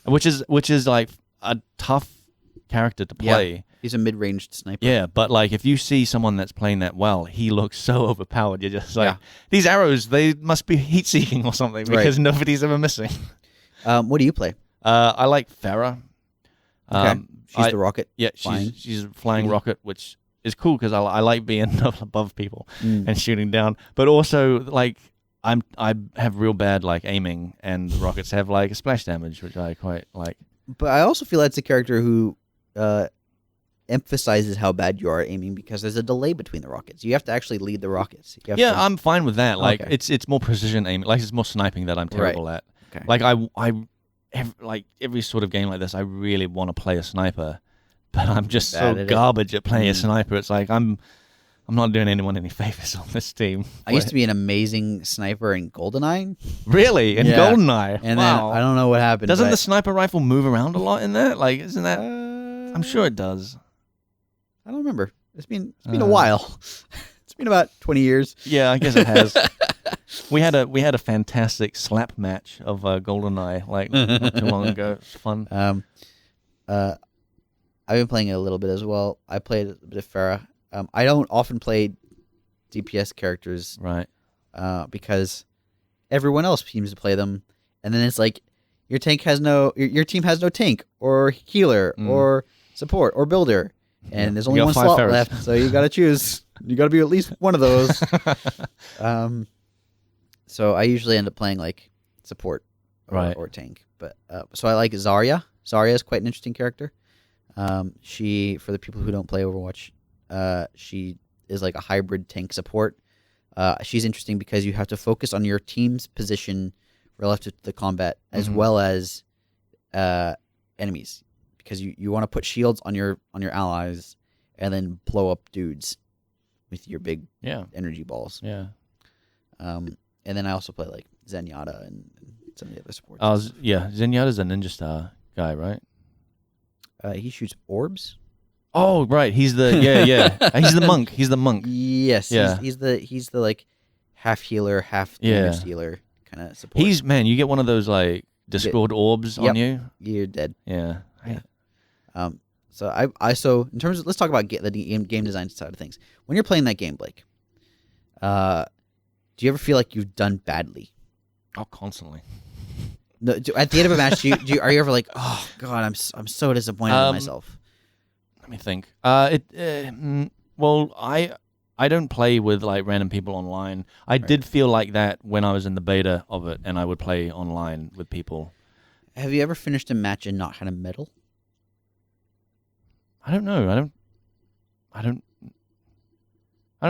Which is like a tough character to play. Yeah. He's a mid-ranged sniper. Yeah, but like if you see someone that's playing that well, he looks so overpowered. You're just like, these arrows, they must be heat-seeking or something because nobody's ever missing. What do you play? I like Farah. Okay. She's the rocket. Yeah, she's a flying rocket, which is cool because I like being above people and shooting down. But also, like, I have real bad like aiming, and the rockets have like a splash damage, which I quite like. But I also feel that's a character who emphasizes how bad you are at aiming because there's a delay between the rockets. You have to actually lead the rockets. I'm fine with that. Like, it's more precision aiming. Like, it's more sniping that I'm terrible at. Okay. Like, like every sort of game like this, I really want to play a sniper, but I'm just so garbage at playing a sniper. It's like I'm not doing anyone any favors on this team. I used to be an amazing sniper in GoldenEye. Really? In GoldenEye? And then I don't know what happened. Doesn't the sniper rifle move around a lot in that? Like, isn't that? I'm sure it does. I don't remember. It's been a while. It's been about 20 years. Yeah, I guess it has. We had a fantastic slap match of GoldenEye like not too long ago. It's fun. I've been playing it a little bit as well. I played a bit of Farah. I don't often play DPS characters, right? Because everyone else seems to play them, and then it's like your team has no tank or healer or support or builder, and there's only one slot left, so you got to choose. You got to be at least one of those. So I usually end up playing like support or tank, but so I like Zarya. Zarya is quite an interesting character. She, for the people who don't play Overwatch, she is like a hybrid tank support. She's interesting because you have to focus on your team's position relative to the combat as well as enemies, because you want to put shields on your allies and then blow up dudes with your big energy balls. Yeah. And then I also play like Zenyatta and some of the other supports. Zenyatta's a Ninja Star guy, right? He shoots orbs. Oh, right. He's the he's the monk. He's the monk. Yes. Yeah. He's the like half healer, half damage dealer kind of support. You get one of those like Discord orbs on you. You're dead. Yeah. So so in terms of, let's talk about the game design side of things. When you're playing that game, Blake, do you ever feel like you've done badly? Oh, constantly. No, at the end of a match, are you ever like, oh god, I'm so disappointed in myself? Let me think. Well, I don't play with like random people online. I did feel like that when I was in the beta of it, and I would play online with people. Have you ever finished a match and not had a medal? I don't know. I don't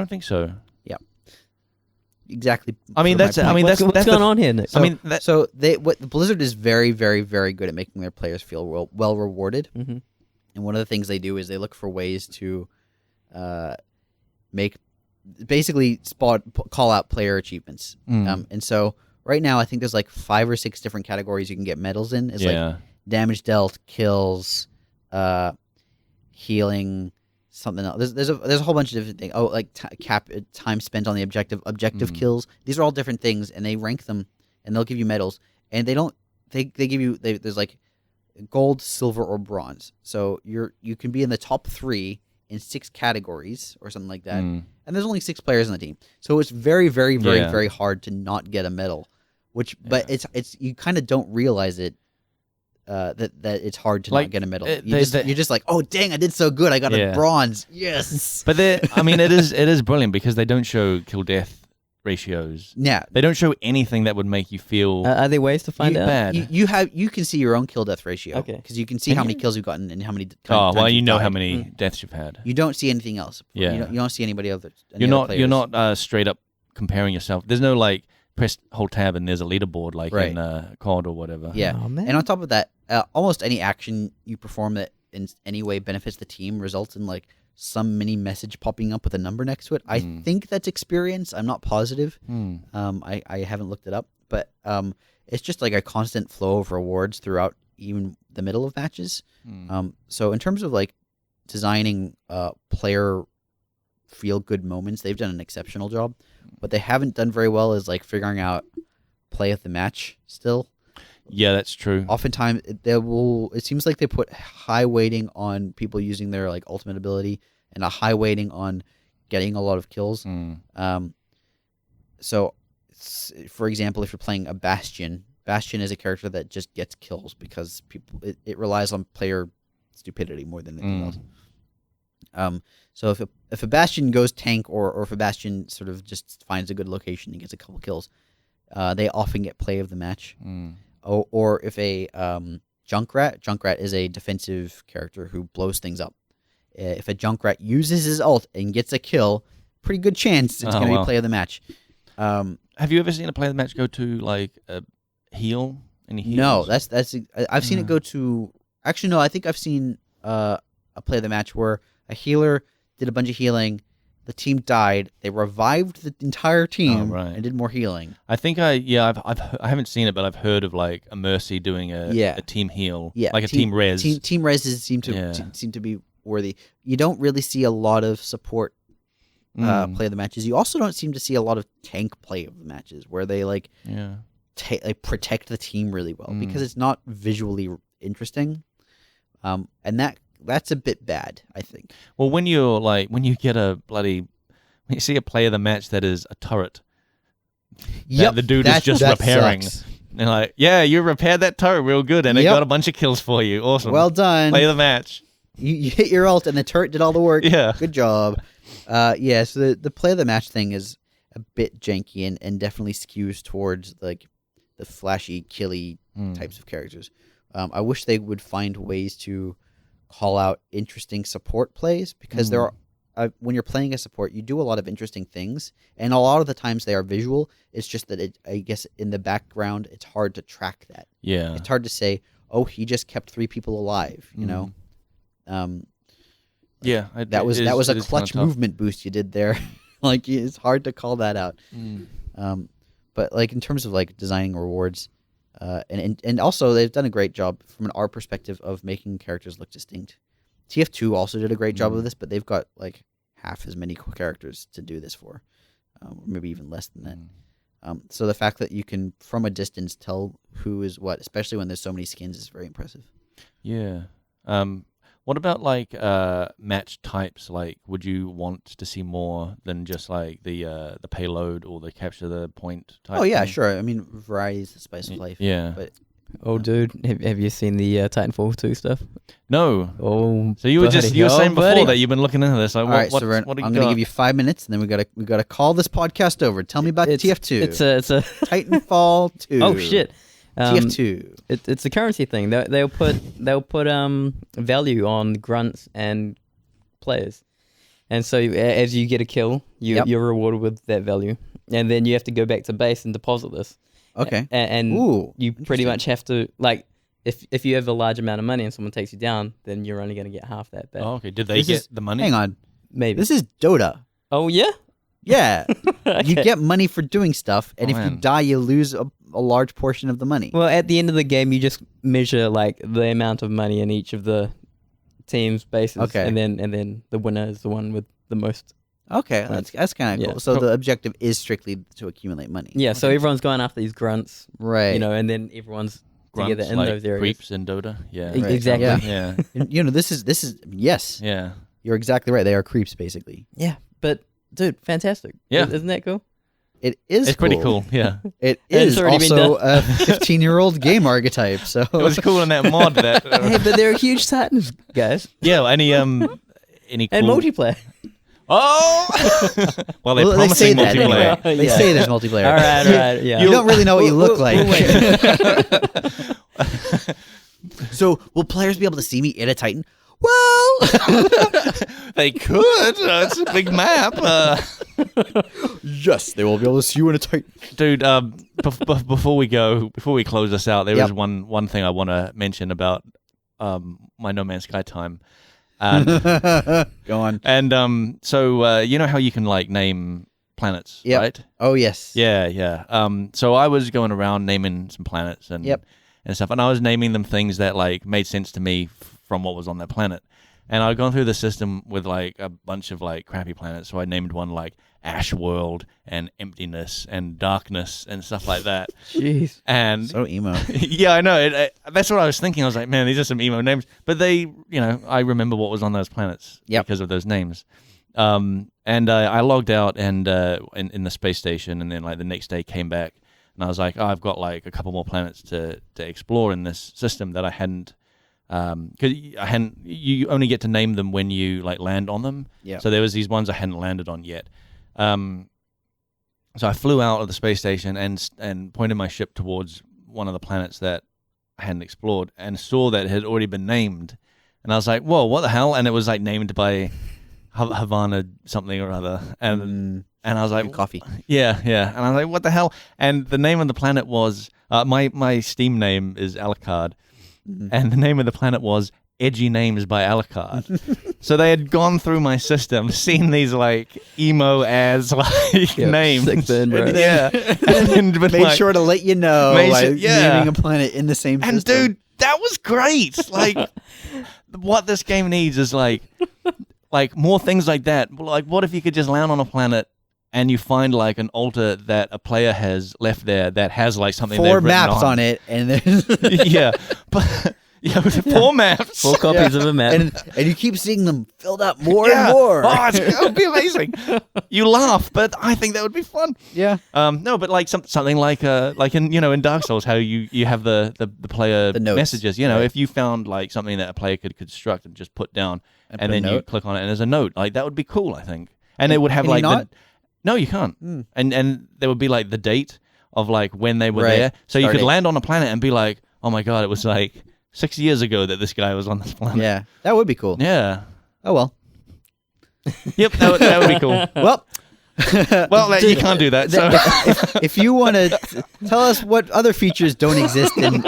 think so. Yeah. Exactly. What's going on here, Nick? So Blizzard is very, very, very good at making their players feel well rewarded. Mm-hmm. And one of the things they do is they look for ways to call out player achievements. And so right now I think there's like 5 or 6 different categories you can get medals in. It's like damage dealt, kills, healing, something else. There's a whole bunch of different things. Oh, like time spent on the objective kills. These are all different things, and they rank them, and they'll give you medals. And they give you there's like gold, silver, or bronze. So you can be in the top 3 in 6 categories or something like that. And there's only 6 players on the team, so it's very, very, very, very hard to not get a medal. But it's you kind of don't realize it. That it's hard to not get a medal. You're just like, oh dang, I did so good, I got a bronze. Yes. But it is brilliant because they don't show kill death ratios. Yeah. They don't show anything that would make you feel. Are there ways to find out? Bad. You can see your own kill death ratio. Okay. Because you can see how many kills you've gotten and how many. You know how many deaths you've had. You don't see anything else. Yeah. You don't see anybody other. You're not straight up comparing yourself. There's no like press hold tab and there's a leaderboard like in COD or whatever. Yeah. Oh, and on top of that, almost any action you perform that in any way benefits the team results in like some mini message popping up with a number next to it. I think that's experience. I'm not positive. I haven't looked it up, but it's just like a constant flow of rewards throughout even the middle of matches. So in terms of like designing player feel good moments, they've done an exceptional job. What they haven't done very well is like figuring out play of the match still. Yeah, that's true. Oftentimes, it seems like they put high weighting on people using their like ultimate ability, and a high weighting on getting a lot of kills. So, for example, if you're playing a Bastion is a character that just gets kills because it relies on player stupidity more than anything else. So if a Bastion goes tank, or if a Bastion sort of just finds a good location and gets a couple kills, they often get play of the match. Or if a Junkrat is a defensive character who blows things up. If a Junkrat uses his ult and gets a kill, pretty good chance it's going to be play of the match. Have you ever seen a play of the match go to like a heal? Any heals? No, that's I've seen it go to. Actually, no, I think I've seen a play of the match where a healer did a bunch of healing. The team died. They revived the entire team and did more healing. I think I haven't seen it, but I've heard of like a Mercy doing a team heal, like a team res. Team reses seem to be worthy. You don't really see a lot of support play of the matches. You also don't seem to see a lot of tank play of the matches where they like protect the team really well because it's not visually interesting, and that's a bit bad, I think. Well, when you get when you see a play of the match that is a turret, that the dude is just repairing. Sucks. And like, yeah, you repaired that turret real good, and it got a bunch of kills for you. Awesome. Well done. Play of the match. You hit your ult, and the turret did all the work. Yeah. Good job. So the play of the match thing is a bit janky and definitely skews towards like the flashy, killy types of characters. I wish they would find ways to call out interesting support plays because there are when you're playing a support, you do a lot of interesting things, and a lot of the times they are visual. It's just that I guess in the background, it's hard to track that. Yeah, it's hard to say, oh, he just kept 3 people alive. You know, that was a clutch movement boost you did there. Like it's hard to call that out. But like in terms of like designing rewards. And also they've done a great job from an art perspective of making characters look distinct. TF2 also did a great job of this, but they've got like half as many characters to do this for, maybe even less than that. So the fact that you can from a distance tell who is what, especially when there's so many skins, is very impressive. Yeah. What about like match types? Like, would you want to see more than just like the payload or the capture the point type? Oh yeah, thing? sure. I mean, variety is the spice of life. Yeah. But dude, have you seen the Titanfall 2 stuff? No. Oh, so you were saying before that you've been looking into this. Like, all right, so I'm going to give you 5 minutes, and then we got to call this podcast over. Tell me about TF2. It's a Titanfall 2. Oh shit. TF2. It's a currency thing. They'll put value on grunts and players, and so as you get a kill, you're rewarded with that value, and then you have to go back to base and deposit this. Okay. And you pretty much have to like if you have a large amount of money and someone takes you down, then you're only going to get half that back. Oh, okay. Did they get the money? Hang on. Maybe this is Dota. Oh yeah. Yeah, Okay. You get money for doing stuff, and if you die, you lose a large portion of the money. Well, at the end of the game, you just measure like the amount of money in each of the teams' bases, okay, and then the winner is the one with the most. Okay, that's kind of cool. So the objective is strictly to accumulate money. Yeah, so everyone's going after these grunts, right? You know, and then everyone's grunts, together in like those areas. Creeps in Dota, yeah, Right. Exactly. Yeah. You know, this is yes, yeah. You're exactly right. They are creeps, basically. Yeah, but dude, fantastic. Yeah, isn't that cool? It is. It's pretty cool. Yeah, it is also a 15-year-old game archetype. So it was cool in that mod. That hey, but they're huge Titans, guys. Yeah, any cool... and multiplayer. Oh, well, they're promising they say multiplayer. That. They say there's multiplayer. All right, yeah. You don't really know what you look like. So, will players be able to see me in a Titan? Well, they could. It's a big map. Yes, they will be able to see you in a Titan. Dude, before we close this out, there is one thing I want to mention about my No Man's Sky time. Go on. And so you know how you can like name planets, right? Oh yes. Yeah. So I was going around naming some planets and stuff, and I was naming them things that like made sense to me from what was on that planet. And I'd gone through the system with like a bunch of like crappy planets. So I named one like Ash World and Emptiness and Darkness and stuff like that. Jeez. And so emo. Yeah, I know. That's what I was thinking. I was like, man, these are some emo names. But they, I remember what was on those planets because of those names. And I logged out and in the space station, and then like the next day came back, and I was like, oh, I've got like a couple more planets to explore in this system that I hadn't. Because you only get to name them when you like land on them. Yeah. So there was these ones I hadn't landed on yet. So I flew out of the space station and pointed my ship towards one of the planets that I hadn't explored, and saw that it had already been named. And I was like, whoa, what the hell? And it was like named by Havana something or other. And I was like, coffee. Yeah. And I was like, what the hell? And the name of the planet was my Steam name is Alucard. And the name of the planet was Edgy Names by Alucard. So they had gone through my system, seen these like emo as like names. Sick burn, bro. Yeah. And made sure to let you know naming a planet in the same system. And dude, that was great. Like what this game needs is like more things like that. Like what if you could just land on a planet and you find like an altar that a player has left there that has like something 4 maps on it, and there's but 4 maps, 4 copies of a map, and you keep seeing them filled up more and more. Oh, that would be amazing. You laugh, but I think that would be fun. Yeah. No, but like something like in Dark Souls, how you have the player messages. If you found like something that a player could construct and just put down, and then you click on it and there's a note, like that would be cool, I think. And it would have like no, you can't. And there would be like the date of like when they were there. So you could land on a planet and be like, oh my God, it was like 6 years ago that this guy was on this planet. Yeah, that would be cool. Yeah. Oh well. Yep, that would be cool. Well, you can't do that. So if you want to tell us what other features don't exist in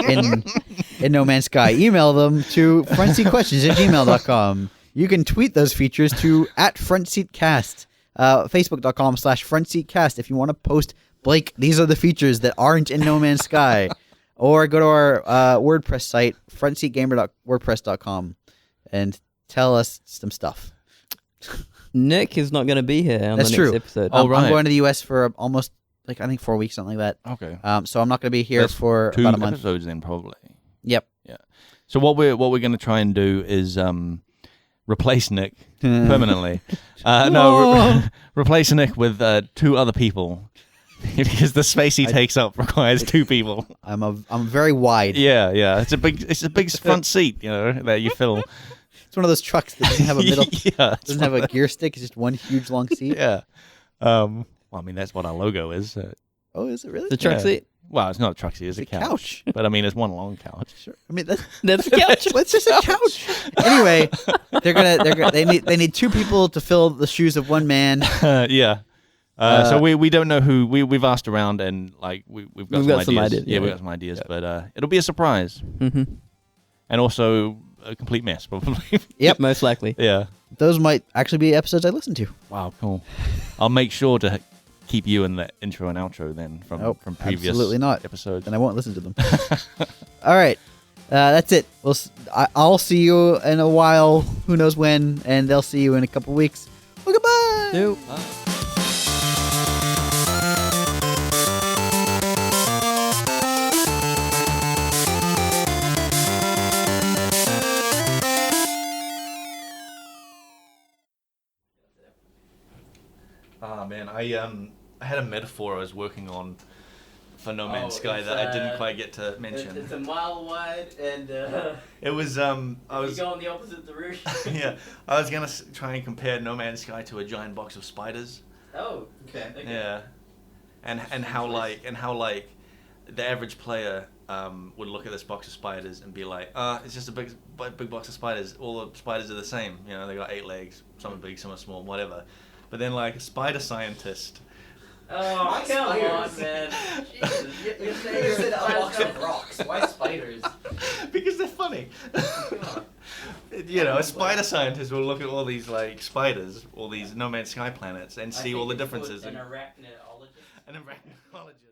No Man's Sky, email them to frontseatquestions@gmail.com. You can tweet those features to @frontseatcast. Facebook.com/frontseatcast if you want to post, Blake, these are the features that aren't in No Man's Sky. Or go to our WordPress site, frontseatgamer.wordpress.com, and tell us some stuff. Nick is not going to be here on the next episode. Oh, right. I'm going to the US for almost, I think 4 weeks, something like that. Okay. So I'm not going to be here for about a month. 2 episodes then, probably. Yep. Yeah. So what we're going to try and do is replace Nick permanently. Replace Nick with 2 other people. Because the space he takes up requires 2 people. I'm very wide. Yeah. It's a big front seat, that you fill. It's one of those trucks that doesn't have a middle. Doesn't have a gear stick. It's just one huge long seat. Yeah. Well, I mean that's what our logo is. Oh, is it really? The truck seat. Well, it's not a truck seat. It's a couch. But I mean, it's one long couch. Sure. I mean that's a couch. It's just a couch. Anyway, they need 2 people to fill the shoes of one man. Yeah. So we don't know who we've asked around, and like we've got some ideas. Yeah, we've got some ideas, but it'll be a surprise, and also a complete mess probably. Yep, most likely. Yeah, those might actually be episodes I listen to. Wow, cool. I'll make sure to keep you in the intro and outro then from previous absolutely not. episodes, and I won't listen to them. All right, that's it. I'll see you in a while. Who knows when? And they'll see you in a couple weeks. Well, goodbye. Nope. Man, I had a metaphor I was working on for No Man's Sky that I didn't quite get to mention. It's a mile wide, and it was you go in the opposite direction. Yeah, I was gonna try and compare No Man's Sky to a giant box of spiders. Oh, okay. Yeah, and how the average player would look at this box of spiders and be like, it's just a big box of spiders. All the spiders are the same. They got 8 legs. Some are big, some are small, whatever. But then, like, a spider scientist. Oh, come on, man. Jesus. You said a box of rocks. Why spiders? Because they're funny. a spider scientist will look at all these like spiders, all these No Man's Sky planets, and see all the differences. An arachnologist. An arachnologist.